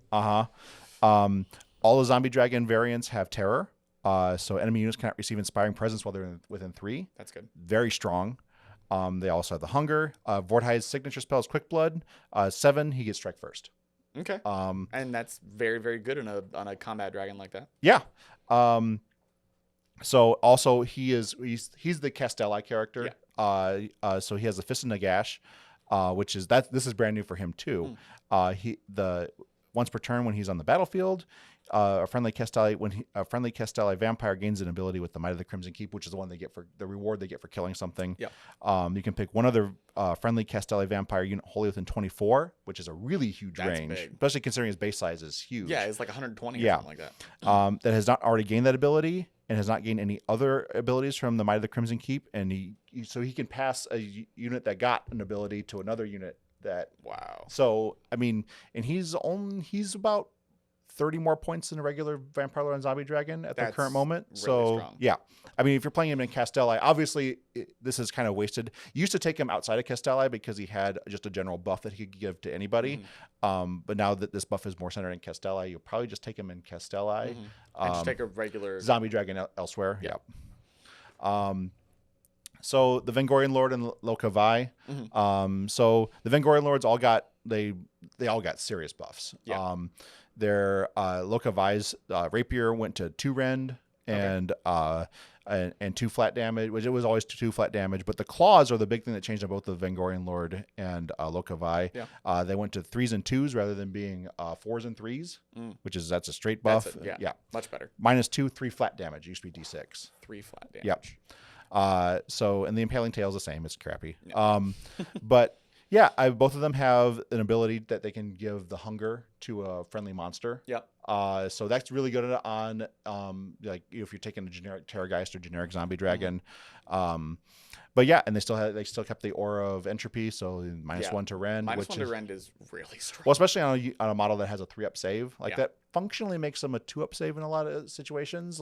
All the zombie dragon variants have terror. So enemy units cannot receive inspiring presence while they're within 3. That's good. Very strong. They also have the Hunger. Vordhai's signature spell is Quick Blood. 7, he gets strike first. Okay. And that's very, very good on a combat dragon like that. Yeah. So also he's the Kastelai character. Yeah. So he has the Fist of Nagash, which is this is brand new for him too. Once per turn when he's on the battlefield, a friendly Kastelai vampire gains an ability with the Might of the Crimson Keep, which is the one they get for the reward they get for killing something. Yeah. You can pick one other friendly Kastelai vampire unit wholly within 24, which is a really huge range, especially considering his base size is huge. Yeah, it's like 120 or something like that. That has not already gained that ability and has not gained any other abilities from the Might of the Crimson Keep, and he can pass a unit that got an ability to another unit. Wow. So I mean, and he's about 30 more points than a regular Vampire Lord and Zombie Dragon at the current moment. Really so strong. Yeah, I mean, if you're playing him in Kastelai, obviously this is kind of wasted. You used to take him outside of Kastelai because he had just a general buff that he could give to anybody. But now that this buff is more centered in Kastelai, you'll probably just take him in Kastelai. And just take a regular Zombie Dragon elsewhere. Yeah. So the Vengorian Lord and Lokavai. So the Vengorian Lords all got serious buffs. Yeah. Their Lokavai's rapier went to 2 rend and 2 flat damage, which it was always 2 flat damage. But the claws are the big thing that changed on both the Vengorian Lord and Lokavai. Yeah. They went to 3s and 2s rather than being 4s and 3s, that's a straight buff. Yeah, much better. -2, 3 flat damage. It used to be D6. 3 flat damage. Yep. And the Impaling Tail is the same. It's crappy. Yeah. But yeah, both of them have an ability that they can give the Hunger to a friendly monster. Yep. So that's really good on if you're taking a generic Terrorgeist or generic Zombie Dragon. But yeah, and they still kept the Aura of Entropy, so -1 to rend. -1 to rend is really strong. Well, especially on a model that has a 3-up save. That functionally makes them a 2-up save in a lot of situations.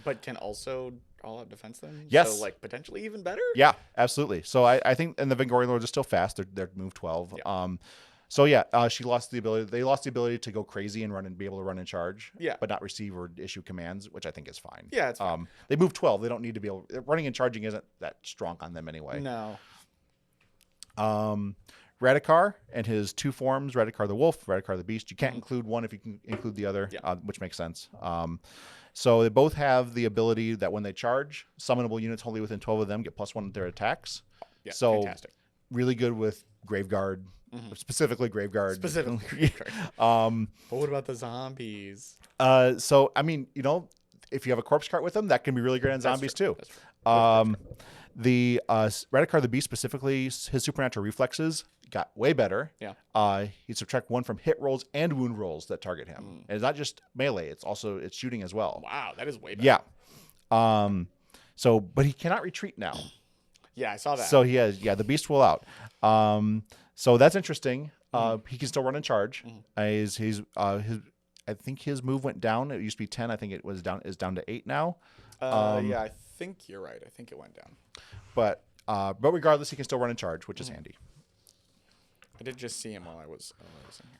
But can also all out defense then? Yes. So potentially even better? Yeah, absolutely. So I think, and the Vengorian Lords are still fast. They're move 12. Yeah. She lost the ability. They lost the ability to go crazy and be able to run and charge. Yeah. But not receive or issue commands, which I think is fine. Yeah, it's fine. They move 12. They don't need to be able. Running and charging isn't that strong on them anyway. No. Radikar and his 2 forms, Radikar the Wolf, Radikar the Beast. You can't include one if you can include the other, which makes sense. So they both have the ability that when they charge, summonable units wholly within 12 of them get +1 to their attacks. Yeah, so fantastic. Really good with Graveguard, specifically Graveguard. But what about the zombies? So I mean, if you have a corpse cart with them, that can be really great on zombies too. The Radikar the Beast specifically, his supernatural reflexes got way better. Yeah. He subtract 1 from hit rolls and wound rolls that target him. And it's not just melee; it's shooting as well. Wow, that is way better. Yeah. But he cannot retreat now. Yeah, I saw that. So he has the beast will out. So that's interesting. He can still run in charge. His I think his move went down. It used to be 10. I think it was down. Is down to 8 now. Yeah, I think you're right. I think it went down. But regardless, he can still run in charge, which is handy. I did just see him while I was in here.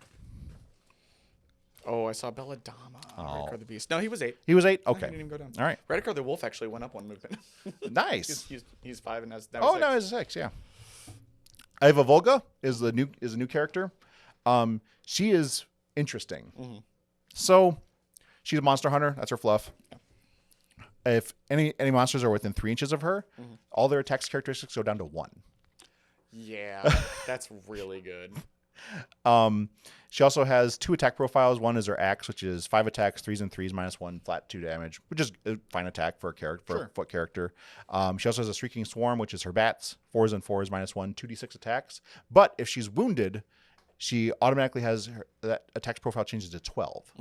Oh, I saw Belladama. Redcar the Beast. No, he was 8. He was 8? No, Okay. he didn't even go down. All right. Redcar the Wolf actually went up 1 movement. Nice. He's 5 and now 6. Now he's 6, yeah. Iva Volga is a new character. She is interesting. So she's a monster hunter. That's her fluff. Yeah. If any monsters are within 3 inches of her, all their attacks characteristics go down to 1. Yeah, that's really good. She also has 2 attack profiles. One is her axe, which is 5 attacks, 3s and 3s, -1, flat 2 damage, which is a fine attack for a character, for a foot character. She also has a Shrieking Swarm, which is her bats, 4s and 4s, -1, 2d6 attacks. But if she's wounded, she automatically has that attack profile changes to 12.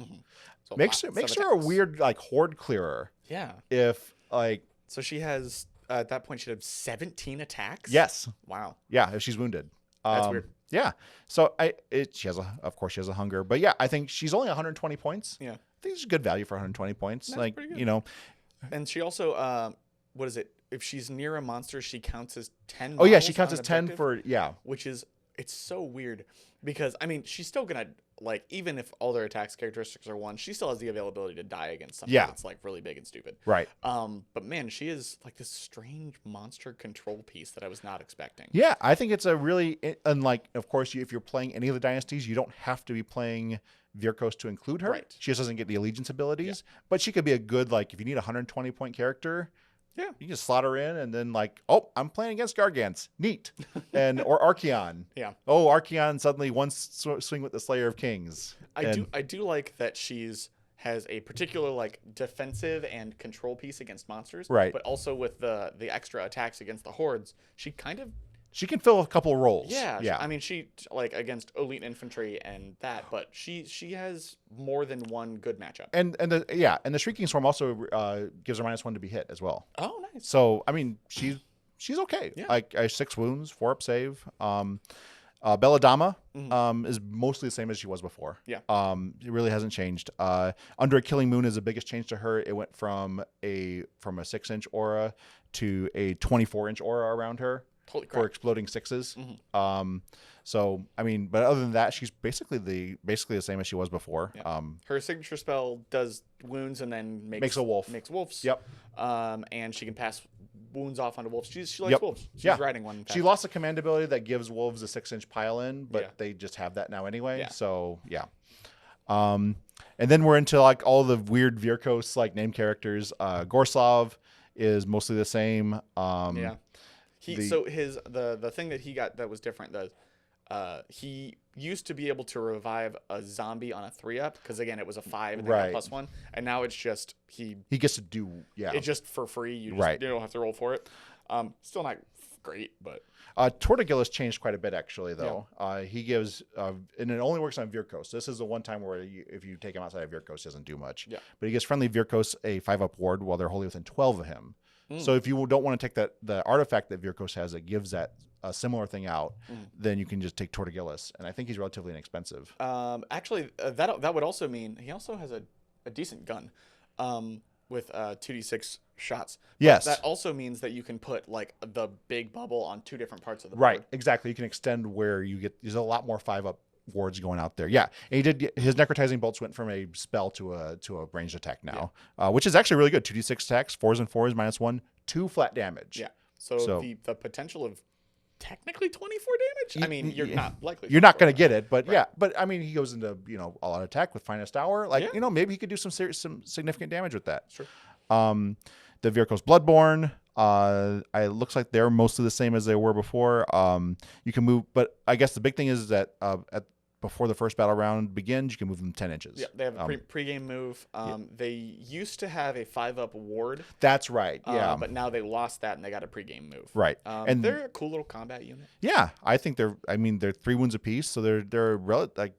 So makes her a weird like horde clearer. Yeah. If like so she has at that point she'd have 17 attacks. Yes. Wow. Yeah, if she's wounded. That's weird. Yeah. So she has a hunger, but yeah, I think she's only 120 points. Yeah. I think it's good value for 120 points. That's like, pretty good. you know. And she also what is it? If she's near a monster, she counts as 10. Oh yeah, she models counts on as 10 objective, for which is it's so weird because I mean, she's still going to like even if all their attacks characteristics are 1, she still has the availability to die against something that's like really big and stupid. Right. But man, she is like this strange monster control piece that I was not expecting. Yeah, I think it's a really unlike of course if you're playing any of the dynasties, you don't have to be playing Vyrkos to include her. Right. She just doesn't get the allegiance abilities, but she could be a good like if you need a 120 point character, yeah, you can slot her in and then like, oh, I'm playing against Gargants. Neat. Or Archeon. Yeah. Oh, Archeon suddenly one swing with the Slayer of Kings. I do like that has a particular like defensive and control piece against monsters. Right. But also with the extra attacks against the hordes, she can fill a couple of roles. Yeah. Yeah. I mean, she like against elite infantry and that, but she has more than one good matchup. And the Shrieking Swarm also gives her -1 to be hit as well. Oh, nice. So I mean, she's okay. Yeah. Like 6 wounds, 4 up save. Belladama is mostly the same as she was before. Yeah. It really hasn't changed. Under a Killing Moon is the biggest change to her. It went from a 6-inch aura to a 24-inch aura around her. Holy crap. For exploding 6s. So I mean, but other than that, she's basically the same as she was before. Yeah. Her signature spell does wounds and then makes a wolf. Makes wolves. Yep. And she can pass wounds off onto wolves. She likes wolves. She's riding one. She lost a command ability that gives wolves a 6-inch pile in, but they just have that now anyway. Yeah. So yeah. And then we're into like all the weird Vyrkos like name characters. Gorslav is mostly the same. Yeah. The thing that he got that was different, he used to be able to revive a zombie on a 3-up because again it was a 5 and then got +1, and now it's just he gets to do it's just for free. You don't have to roll for it. Still not great, but Tortigillus changed quite a bit actually though. He gives and it only works on Vyrkos. This is the one time where if you take him outside of Vyrkos, he doesn't do much. Yeah. But he gives friendly Vyrkos a 5-up ward while they're wholly within 12 of him. So if you don't want to take the artifact that Vyrkos has that gives that a similar thing out, then you can just take Tortigillus, and I think he's relatively inexpensive. Actually, that would also mean he also has a decent gun, with 2d6 shots. Yes, but that also means that you can put like the big bubble on 2 different parts of the board. Right, exactly. You can extend where you get. There's a lot more 5-up wards going out there. Yeah, and he did. His necrotizing bolts went from a spell to a ranged attack now, which is actually really good. 2d6 attacks, 4s and 4s, -1, 2 flat damage. Yeah. So the potential of technically 24 damage. I mean, you're not likely. You're not going to get it, but But I mean, he goes into all out attack with finest hour. Like maybe he could do some significant damage with that. Sure. The Vyrkos Bloodborne. It looks like they're mostly the same as they were before. You can move, but I guess the big thing is that before the first battle round begins, you can move them 10 inches. Yeah, they have a pre-game move. They used to have a 5-up ward. That's right. Yeah, but now they lost that and they got a pre-game move. Right. And they're a cool little combat unit. Yeah, I think they're 3 wounds apiece, so they're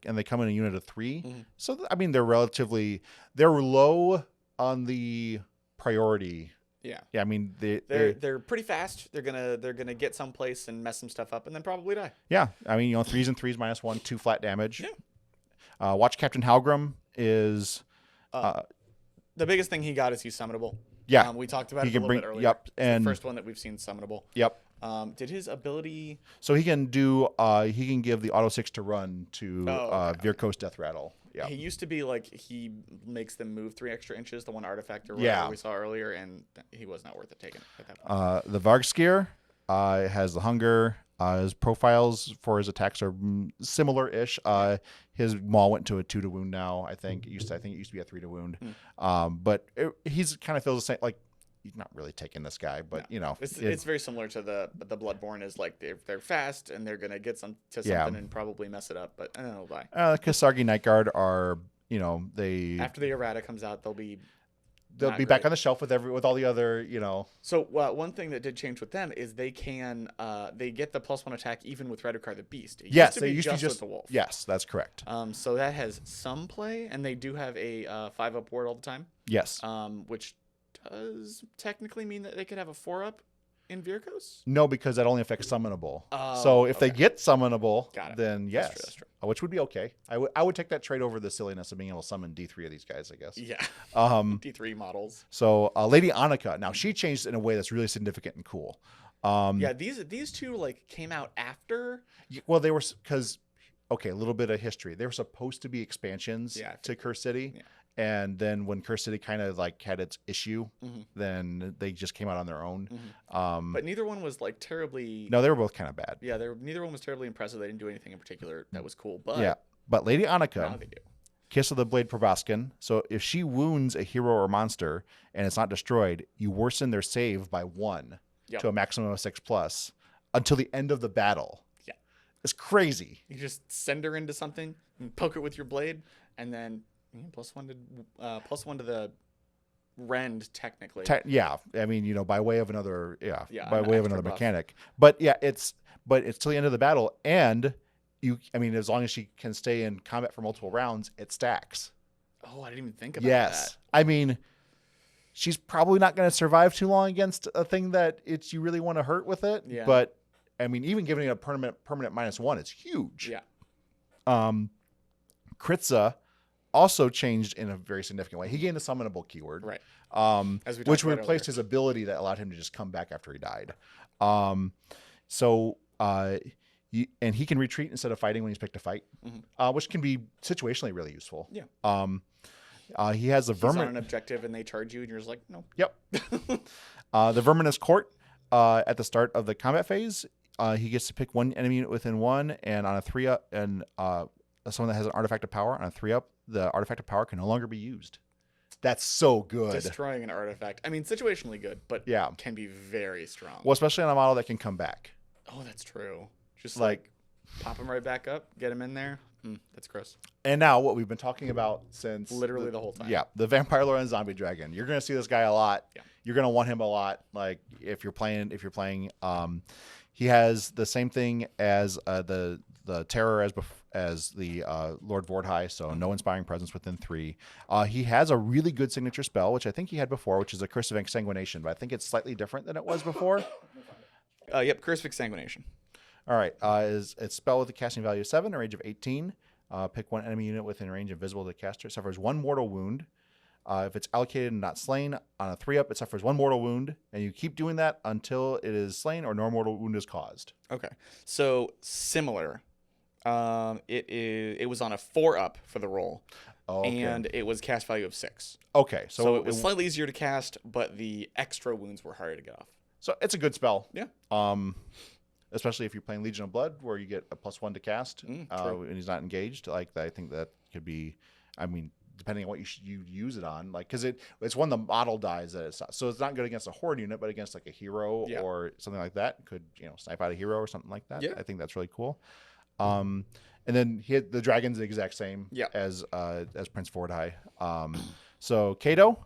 and they come in a unit of 3. So I mean, they're low on the priority Yeah. Yeah, I mean They're pretty fast. They're gonna get someplace and mess some stuff up and then probably die. yeah. I mean, 3s and 3s -1, 2 flat damage. Yeah. Watch Captain Halgrim is The biggest thing he got is he's summonable. Yeah. We talked about He it a can little bring- bit earlier. yep, It's and- the first one that we've seen summonable. Yep. Did his ability? So he can do he can give the auto 6 to run to Okay. Vyrkos Death Rattle. Yeah. He used to be like he makes them move 3 extra inches. The one artifact or whatever Yeah. we saw earlier, and he was not worth it taking at that point. The Vargskir has the hunger. His profiles for his attacks are similar-ish. His maul went to a 2 to wound now. I think it used to be a 3 to wound. But he's kind of feels the same. Like he's not really taking this guy, but It's very similar to the Bloodborne. Is like they're fast and they're gonna get something and probably mess it up, but they'll die. Kasargi Night Guard are they After the errata comes out, they'll be back on the shelf with all the other So one thing that did change with them is they can they get the +1 attack even with Redukar the Beast. It Yes, used to they be used to just just with the wolf. Yes, that's correct. So that has some play, and they do have a 5-up ward all the time. Yes. Which does technically mean that they could have a 4-up in Vyrkos. No, because that only affects summonable. Oh, so if they okay. get summonable, Got it. then yes, That's true. Which would be okay. I would take that trade over the silliness of being able to summon D3 of these guys, I guess. Yeah. D3 models. So Lady Annika, now she changed in a way that's really significant and cool. Yeah, these two like came out after. Well, they were because a little bit of history. They were supposed to be expansions to Curse City. Yeah. And then when Curse City kind of like had its issue, then they just came out on their own. But neither one was like terribly. No, they were both kind of bad. Yeah, neither one was terribly impressive. They didn't do anything in particular that was cool. But but Lady now Annika, they do. Kiss of the Blade Proboskin. So if she wounds a hero or monster and it's not destroyed, you worsen their save by 1 to a maximum of 6+ until the end of the battle. Yeah, it's crazy. You just send her into something and poke it with your blade, and then. +1 to the rend technically. I mean, by way of another, by an way of extra another buff. mechanic. But it's till the end of the battle, and as long as she can stay in combat for multiple rounds, it stacks. Oh, I didn't even think about that. I mean, she's probably not going to survive too long against a thing that you really want to hurt with it. Yeah. But I mean, even giving it a permanent -1, it's huge. Yeah. Kritza also changed in a very significant way. He gained a summonable keyword, Right. which As we talked about replaced earlier. his ability that allowed him to just come back after he died. And he can retreat instead of fighting when he's picked a fight, which can be situationally really useful. Yeah. He has the He's on vermin. an objective and they charge you and you're just like, no. Yep. The Verminous Court, at the start of the combat phase, he gets to pick one enemy unit within 1, and on a 3-up, and someone that has an artifact of power, on a 3-up, the artifact of power can no longer be used. That's so good. Destroying an artifact. I mean, situationally good, but can be very strong. Well, especially on a model that can come back. Oh, that's true. Just like pop him right back up, get him in there. That's gross. And now what we've been talking about since Literally the whole time. Yeah, the Vampire Lord and Zombie Dragon. You're going to see this guy a lot. Yeah. You're going to want him a lot. Like if you're playing, he has the same thing as the Terror as the Lord Vordhai, so no inspiring presence within 3. He has a really good signature spell, which I think he had before, which is a Curse of Exsanguination, but I think it's slightly different than it was before. Yep, Curse of Exsanguination. All right, it's a spell with a casting value of 7, a range of 18. Pick one enemy unit within range invisible to the caster. It suffers 1 mortal wound. If it's allocated and not slain, on a 3-up, it suffers 1 mortal wound, and you keep doing that until it is slain or no mortal wound is caused. Okay, so similar. It was on a 4-up for the roll, and it was cast value of 6. Okay, so it was slightly easier to cast, but the extra wounds were harder to get off. So it's a good spell. Yeah. Especially if you're playing Legion of Blood, where you get a +1 to cast, and he's not engaged. Like I think that could be. I mean, depending on what you use it on, like because it's one of the model dies that it's not. So it's not good against a horde unit, but against like a hero or something like that. Could snipe out a hero or something like that. Yeah. I think that's really cool. And then the dragon's the exact same as Prince Vordhai. So Kato,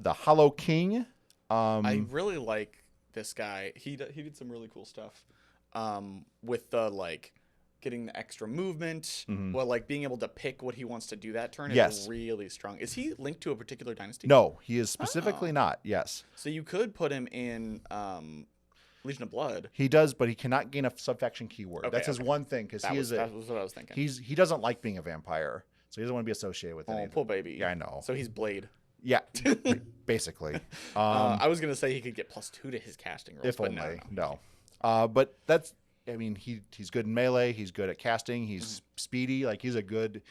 the Hollow King. I really like this guy. He did some really cool stuff with the getting the extra movement, well, like being able to pick what he wants to do that turn Yes. is really strong. Is he linked to a particular dynasty? No, he is specifically Oh. not. Yes. So you could put him in Legion of Blood. He does, but he cannot gain a subfaction keyword. Okay, That's his okay. one thing because That was what I was thinking. he doesn't like being a vampire, so he doesn't want to be associated with Oh, anything. poor baby. Yeah, I know. So he's Blade. Yeah, basically. I was gonna say he could get +2 to his casting rolls, If but only. no. But that's. I mean, he's good in melee. He's good at casting. He's speedy. Like he's a good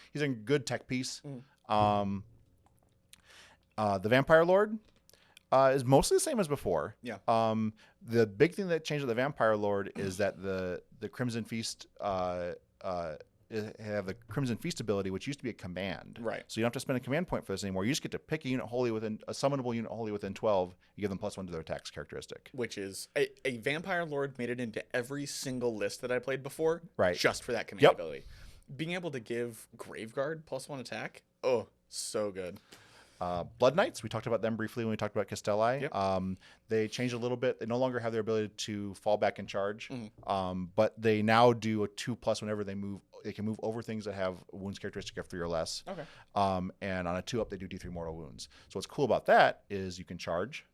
tech piece. The Vampire Lord is mostly the same as before. Yeah. The big thing that changed with the Vampire Lord is that the Crimson Feast have the Crimson Feast ability, which used to be a command. Right. So you don't have to spend a command point for this anymore. You just get to pick a unit wholly within a summonable unit wholly within 12. You give them +1 to their attacks characteristic. Which is a Vampire Lord made it into every single list that I played before. Right. Just for that command Yep. ability. Being able to give Graveguard +1 attack. Oh, so good. Blood Knights, we talked about them briefly when we talked about Kastelai. Yep. They changed a little bit. They no longer have their ability to fall back and charge, Mm-hmm. but they now do a 2+ whenever they move. They can move over things that have a wounds characteristic of 3 or less. Okay. And on a 2+ they do D3 mortal wounds. So what's cool about that is you can charge,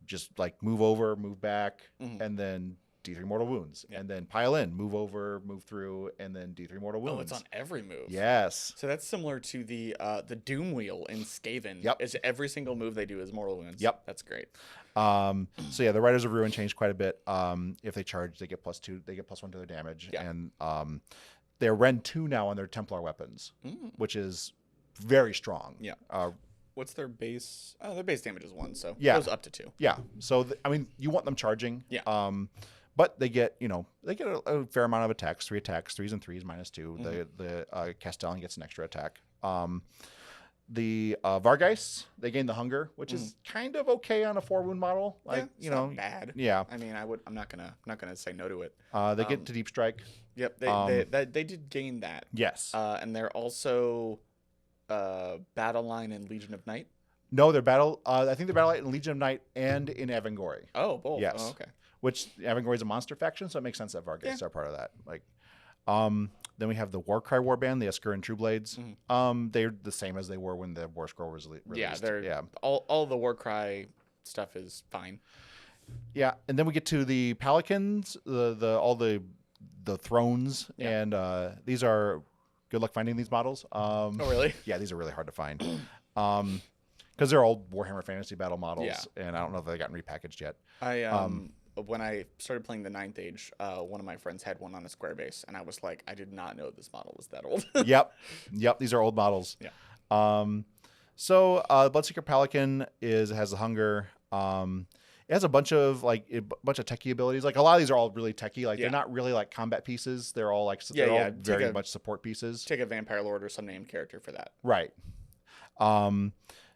just like move over, move back, and then D3 mortal wounds, and then pile in, move over, move through, and then D3 mortal wounds. Oh, it's on every move. Yes. So that's similar to the Doom Wheel in Skaven. Yep. Is every single move they do is mortal wounds. Yep. That's great. So yeah, the Riders of Ruin changed quite a bit. If they charge, they get +2. They get +1 to their damage, Yeah. and they're Ren 2 now on their Templar weapons, which is very strong. Yeah. What's their base? Oh, their base damage is 1, so Yeah. it goes up to 2. Yeah. So I mean, you want them charging. Yeah. But they get a fair amount of attacks, 3 attacks, 3s and 3s -2. The Castellan gets an extra attack. The Vargeis, they gain the hunger, which is kind of okay on a 4-wound model. Like It's not bad. Yeah. I mean, I'm not gonna say no to it. They get to deep strike. Yep. They did gain that. Yes. And they're also Battle Line and Legion of Night. No, they're battle. I think they're battle in Legion of Night and in Avengorii. Oh, both. Yes. Oh, okay. Which Avengorii is a monster faction, so it makes sense that Vargas are part of that. Like, then we have the Warcry Warband, the Esker and Trueblades. They're the same as they were when the Warscroll was released. Yeah, they're all the Warcry stuff is fine. Yeah, and then we get to the Pelicans, all the thrones, and these are good luck finding these models. Oh, really? Yeah, these are really hard to find. Because they're old Warhammer Fantasy Battle models, and I don't know if they've gotten repackaged yet. When I started playing the 9th Age, one of my friends had one on a square base, and I was like, I did not know this model was that old. Yep, these are old models. Yeah. So Bloodseeker Pelican has the hunger. It has a bunch of techie abilities. Like a lot of these are all really techie. Like they're not really like combat pieces. They're all like all very much support pieces. Take a Vampire Lord or some named character for that. Right.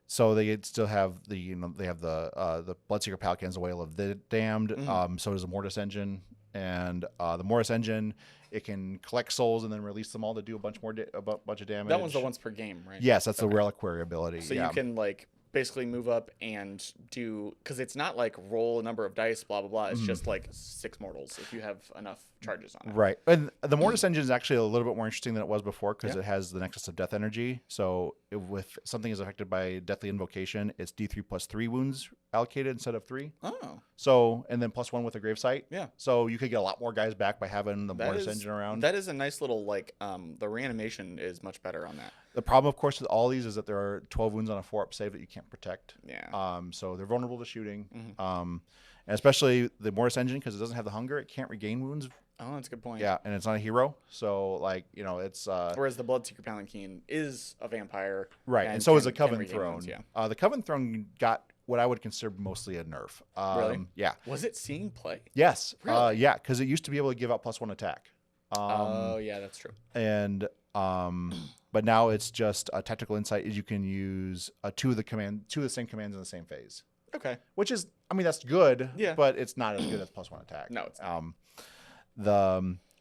So they still have they have the Bloodseeker Paladins, the Wail of the Damned. So does the Mortis Engine, and the Mortis Engine, it can collect souls and then release them all to do a bunch of damage. That one's the once per game, right? Yes, that's the Reliquary ability. So you can like basically move up and do, because it's not like roll a number of dice, blah blah blah. It's just like 6 mortals if you have enough charges on it. Right, and the Mortis Engine is actually a little bit more interesting than it was before because it has the Nexus of Death energy. So if something is affected by Deathly Invocation, it's D3 + 3 wounds allocated instead of 3. Oh. So and then +1 with the Gravesight. Yeah. So you could get a lot more guys back by having the Mortis Engine around. That is a nice little like the reanimation is much better on that. The problem, of course, with all these is that there are 12 wounds on a 4-up save that you can't protect. Yeah. So they're vulnerable to shooting. And especially the Mortis Engine, because it doesn't have the hunger, it can't regain wounds. Oh, that's a good point. Yeah, and it's not a hero. So, like, it's... Whereas the Bloodseeker Palanquin is a vampire. Right, and so is the can Coven regain Throne. wounds, yeah. The Coven Throne got what I would consider mostly a nerf. Really? Yeah. Was it seeing play? Yes. Really? Yeah, because it used to be able to give out +1 attack. Oh, yeah, that's true. And... but now it's just a tactical insight is you can use 2 of the same commands in the same phase. Okay. Which is, I mean, that's good. Yeah. But it's not as good as +1 attack. No, it's not.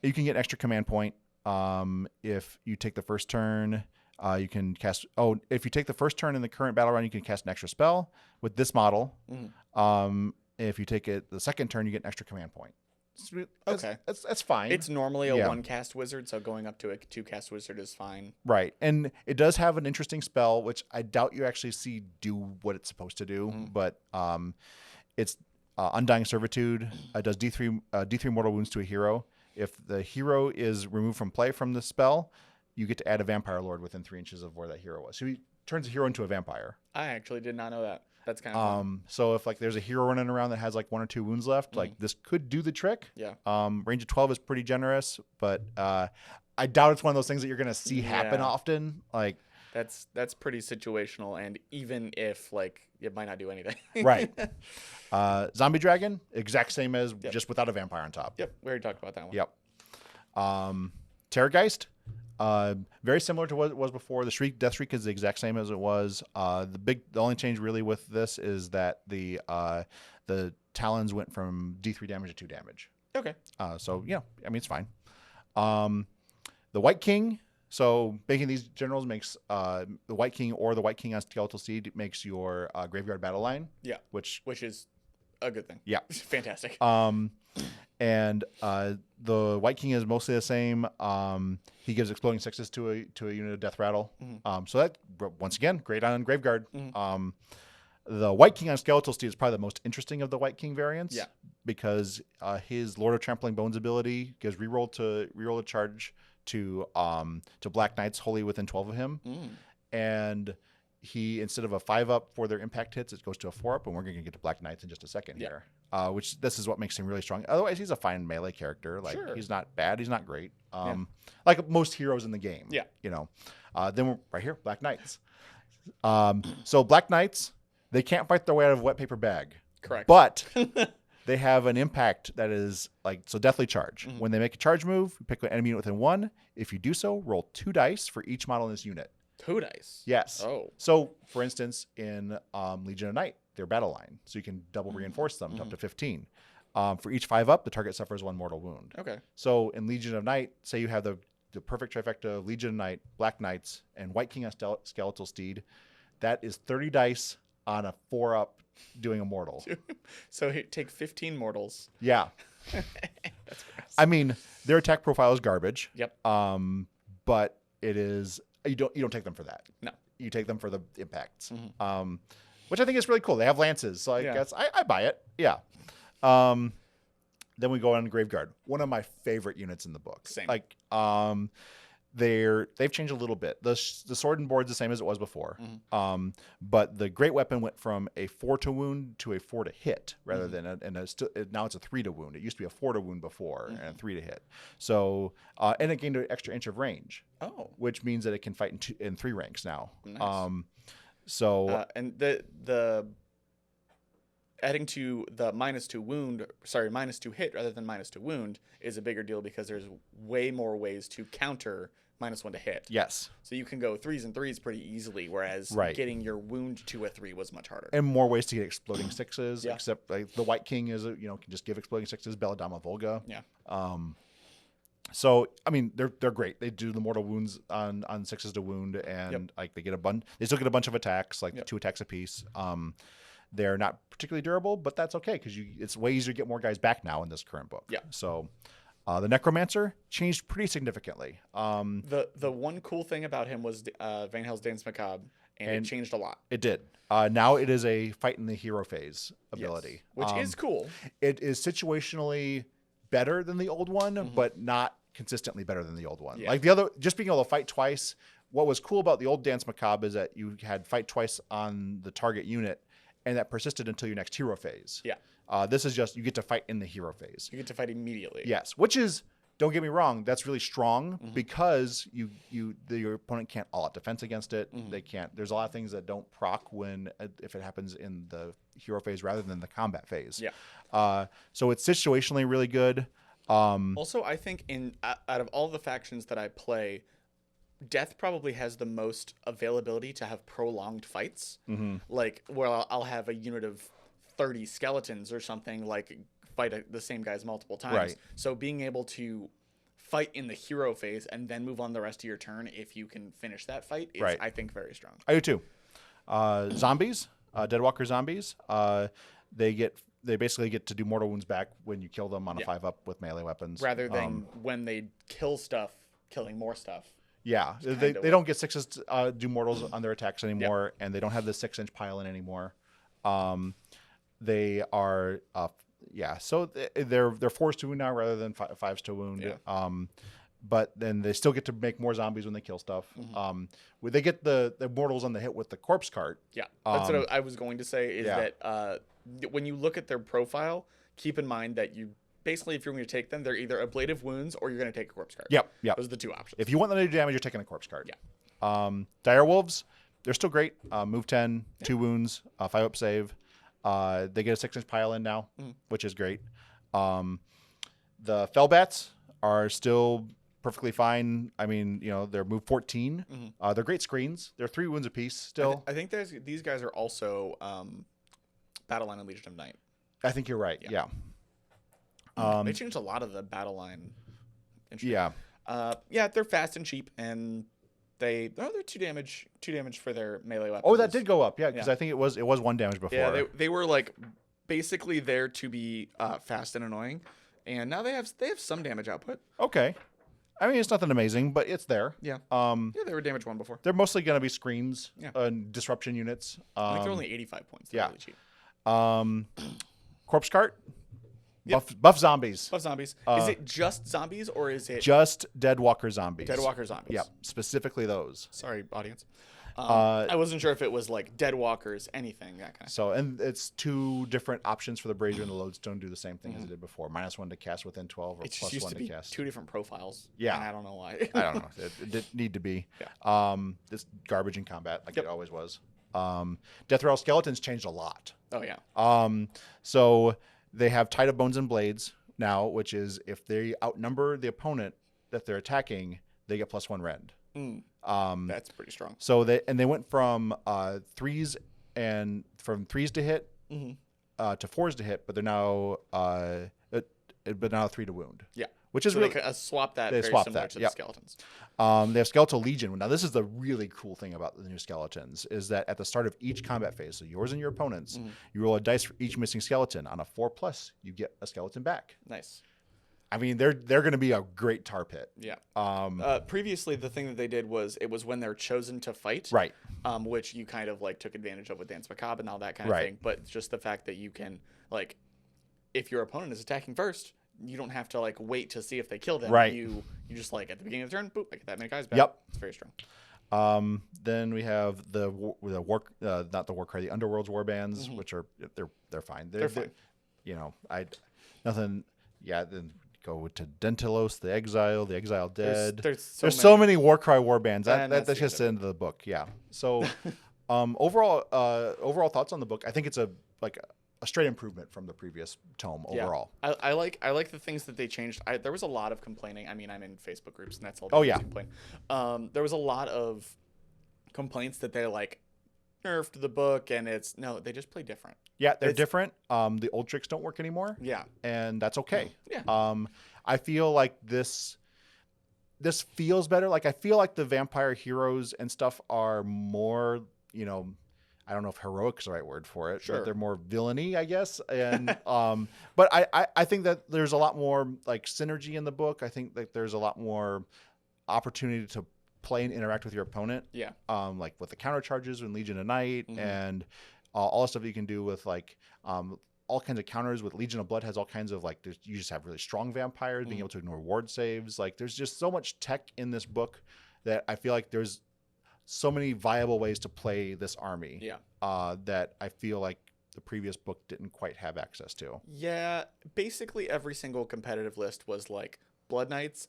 You can get an extra command point if you take the first turn. You can cast. Oh, if you take the first turn in the current battle round, you can cast an extra spell with this model. If you take it the second turn, you get an extra command point. Okay. That's fine. It's normally a Yeah. 1-cast wizard, so going up to a 2-cast wizard is fine. Right. And it does have an interesting spell, which I doubt you actually see do what it's supposed to do, but it's Undying Servitude. It does D3 mortal wounds to a hero. If the hero is removed from play from the spell, you get to add a Vampire Lord within 3 inches of where that hero was. So he turns the hero into a vampire. I actually did not know that. That's kind of fun. So if like there's a hero running around that has like 1 or 2 wounds left, like this could do the trick. Yeah. Range of 12 is pretty generous, but I doubt it's one of those things that you're going to see happen often. Like that's pretty situational, and even if like it might not do anything. Right. Zombie Dragon, exact same as just without a vampire on top. Yep. We already talked about that one. Yep. Terrorgeist, very similar to what it was before. The Death Shriek is the exact same as it was. The only change really with this is that the talons went from D3 damage to 2 damage. Okay. So yeah, I mean it's fine. The White King. So making these generals makes the White King or the White King on Skeletal Seed makes your graveyard battle line. Yeah. Which is a good thing. Yeah. Fantastic. And the White King is mostly the same. He gives exploding sixes to a unit of Death Rattle. So that once again, great on Graveguard. The White King on Skeletal Steed is probably the most interesting of the White King variants. Yeah. Because his Lord of Trampling Bones ability gives reroll a charge to Black Knights wholly within 12 of him. And he, instead of a 5-up for their impact hits, it goes to a 4-up, and we're going to get to Black Knights in just a second here. Which this is what makes him really strong. Otherwise, he's a fine melee character. Like he's not bad, he's not great. Like most heroes in the game. Yeah. You know. Then we're right here, Black Knights. So Black Knights, they can't fight their way out of a wet paper bag. Correct. But they have an impact that is Deathly Charge. When they make a charge move, you pick an enemy unit within 1. If you do so, roll 2 dice for each model in this unit. 2 dice? Yes. Oh. So, for instance, in Legion of Night, their battle line. So you can double reinforce them to up to 15. For each 5-up, the target suffers 1 mortal wound. Okay. So in Legion of Night, say you have the perfect trifecta of Legion of Night, Black Knights, and White King on Skeletal Steed. That is 30 dice on a 4-up doing a mortal. So take 15 mortals. Yeah. That's gross. I mean, their attack profile is garbage. Yep. But it is you don't take them for that. No. You take them for the impacts. Which I think is really cool. They have lances, so I guess I buy it. Yeah. Then we go on Graveguard. One of my favorite units in the book. Same. They've changed a little bit. The sword and board's the same as it was before. But the great weapon went from a 4 to wound to a 4 to hit rather than now it's a 3 to wound. It used to be a 4 to wound before and a 3 to hit. So and it gained an extra inch of range. Oh, which means that it can fight in 3 ranks now. Nice. And the adding to the -2 hit rather than -2 wound is a bigger deal because there's way more ways to counter -1 to hit. Yes. So you can go 3s and 3s pretty easily, whereas getting your wound to a 3 was much harder. And more ways to get exploding 6s, except the White King can just give exploding 6s, Belladama Volga. Yeah. So I mean they're great. They do the mortal wounds on 6s to wound, and they get they still get a bunch of attacks, 2 attacks apiece. They're not particularly durable, but that's okay because it's way easier to get more guys back now in this current book. Yeah. So the Necromancer changed pretty significantly. The one cool thing about him was Van Hel's Dance Macabre, and it changed a lot. It did. Now it is a fight in the hero phase ability. Which is cool. It is situationally better than the old one, but not consistently better than the old one. Like the other, just being able to fight twice. What was cool about the old Dance Macabre is that you had fight twice on the target unit, and that persisted until your next hero phase. Yeah. This is just, you get to fight in the hero phase. You get to fight immediately. Yes. Which is, don't get me wrong, that's really strong because your opponent can't all out defense against it. They can't, there's a lot of things that don't proc if it happens in the hero phase rather than the combat phase. Yeah. So it's situationally really good. Also, I think out of all the factions that I play, Death probably has the most availability to have prolonged fights. Like, where I'll have a unit of 30 skeletons or something, fight the same guys multiple times. Right. So being able to fight in the hero phase and then move on the rest of your turn if you can finish that fight is, I think, very strong. I do too. Zombies, Deadwalker zombies, they get they basically get to do mortal wounds back when you kill them on a 5-up with melee weapons. Rather than when they kill stuff, killing more stuff. Yeah, they don't get 6s to do mortals on their attacks anymore, and they don't have the 6-inch pile-in anymore. They are, so they're 4s to wound now rather than 5s to wound. Yeah. But then they still get to make more zombies when they kill stuff. They get the mortals on the hit with the corpse cart. Yeah, that's what I was going to say. Is that when you look at their profile, keep in mind that you basically, if you're going to take them, they're either ablative wounds or you're going to take a corpse cart. Yep. Those are the two options. If you want them to do damage, you're taking a corpse cart. Yeah. Dire wolves, they're still great. Move 10, 2 wounds, 5-up save. They get a 6-inch pile in now, which is great. The Fellbats are still perfectly fine. I mean, they're move 14. They're great screens. They're 3 wounds apiece still. I think these guys are also Battle Line and Legion of Night. I think you're right. Yeah. They changed a lot of the Battle Line. Yeah. They're fast and cheap, and they're 2 damage for their melee weapons. Oh, that did go up. Yeah, because I think it was 1 damage before. Yeah, they were like basically there to be fast and annoying, and now they have some damage output. Okay. I mean, it's nothing amazing, but it's there. Yeah. They were damage 1 before. They're mostly going to be screens and disruption units. I think they're only 85 points. They're really cheap. Corpse cart. Yep. Buff zombies. Buff zombies. Is it just zombies or is it just Deadwalker zombies? Deadwalker zombies. Yep, specifically those. Sorry, audience. I wasn't sure if it was like Deadwalkers, anything that kind of. So, and it's 2 different options for the Brazier and the Lodestone. Do the same thing as it did before. -1 to cast within 12, or it just plus used 1 to to be cast. 2 different profiles. Yeah, and I don't know why. I don't know. It didn't need to be. Yeah. It's garbage in combat, like it always was. Death Rattle Skeletons changed a lot. Oh yeah. So they have Tide of Bones and Blades now, which is if they outnumber the opponent that they're attacking, they get +1 rend. That's pretty strong. So they went from 3s to hit to 4s to hit, but they're now 3 to wound. Yeah, which is so really they swap that. Very similar to the skeletons. They have Skeletal Legion. Now, this is the really cool thing about the new skeletons is that at the start of each combat phase, so yours and your opponents, you roll a dice for each missing skeleton. On a 4+, you get a skeleton back. Nice. I mean, they're going to be a great tar pit. Yeah. Previously, the thing that they did was it was when they're chosen to fight, right? Which you kind of like took advantage of with Dance Macabre and all that kind of thing. But just the fact that you can like, if your opponent is attacking first, you don't have to like wait to see if they kill them. Right. You just like at the beginning of the turn, boop, I get that many guys back. Yep. It's very strong. Then we have the Underworld's warbands, which are they're fine. They're fine. Nothing. Yeah. Then go to Dentalos, the Exile Dead. There's so many Warcry warbands. That's just the end of the book. Yeah. So, overall thoughts on the book. I think it's a straight improvement from the previous tome overall. I like the things that they changed. There was a lot of complaining. I mean, I'm in Facebook groups and that's all. Complain. There was a lot of complaints that they like nerfed the book and they just play different. Yeah, they're different. The old tricks don't work anymore. Yeah, and that's okay. Yeah. I feel like this feels better. Like I feel like the vampire heroes and stuff are more, I don't know if heroic is the right word for it. Sure. But they're more villainy, I guess. And but I think that there's a lot more like synergy in the book. I think that there's a lot more opportunity to play and interact with your opponent. Yeah. Like with the counter charges in Legion of Night and all the stuff that you can do with like all kinds of counters with Legion of Blood has all kinds of like you just have really strong vampires being able to ignore ward saves. Like there's just so much tech in this book that I feel like there's so many viable ways to play this army. Yeah. That I feel like the previous book didn't quite have access to. Yeah, basically every single competitive list was like Blood Knights,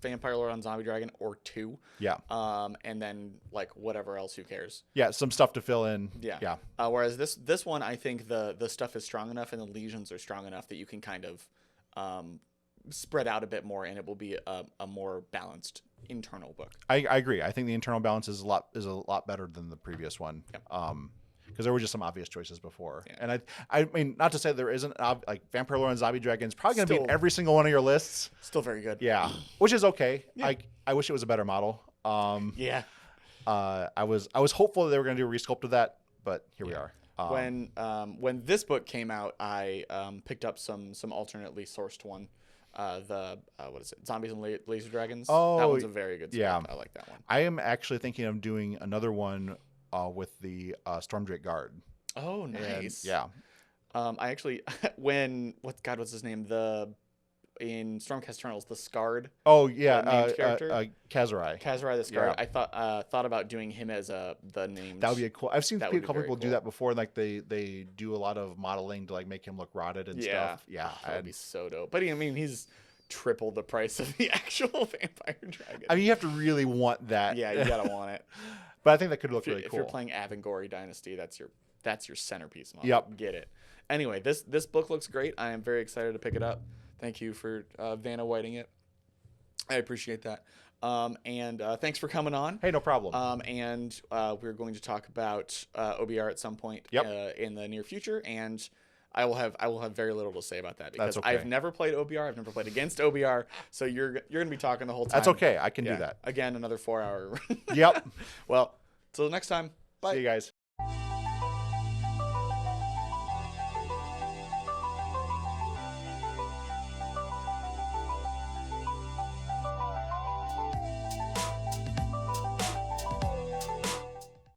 Vampire Lord on Zombie Dragon, or 2. Yeah. And then like whatever else, who cares? Yeah, some stuff to fill in. Yeah. Yeah. Whereas this one, I think the stuff is strong enough and the legions are strong enough that you can kind of spread out a bit more, and it will be a more balanced internal book. I agree. I think the internal balance is a lot better than the previous one. Yep. Because there were just some obvious choices before. Yeah. And I mean, not to say there isn't, like Vampire Lord and Zombie Dragon is probably going to be in every single one of your lists. Still very good. Yeah. Which is okay. Yeah. I wish it was a better model. Yeah. I was hopeful that they were going to do a resculpt of that, but here we are. When this book came out, I picked up some alternately sourced one. What is it? Zombies and Laser Dragons. Oh, that one's a very good spec. yeah. I like that one. I am actually thinking of doing another one with the Stormdrake Guard. Oh, nice. And, yeah. I actually what's his name? In Stormcast Eternals, the Scarred. Oh yeah, named character? Kazrai. Kazrai the Scarred. Yeah. I thought about doing him as the named. That would be a cool. I've seen a That would couple be people very do cool. that before. Like they do a lot of modeling to like make him look rotted and stuff. Yeah, that would be so dope. But I mean, he's triple the price of the actual vampire dragon. I mean, you have to really want that. Yeah, you gotta want it. But I think that could look really If cool. you're playing Avengorii Dynasty, that's your centerpiece model. Yep. Get it. Anyway, this book looks great. I am very excited to pick it up. Thank you for Vanna Whiting it. I appreciate that. And thanks for coming on. Hey, no problem. And we're going to talk about OBR at some point in the near future, and I will have very little to say about that because That's okay. I've never played OBR. I've never played against OBR, so you're going to be talking the whole time. That's okay. I can do that. Again, another 4 hour. Yep. Well, till next time. Bye. See you guys.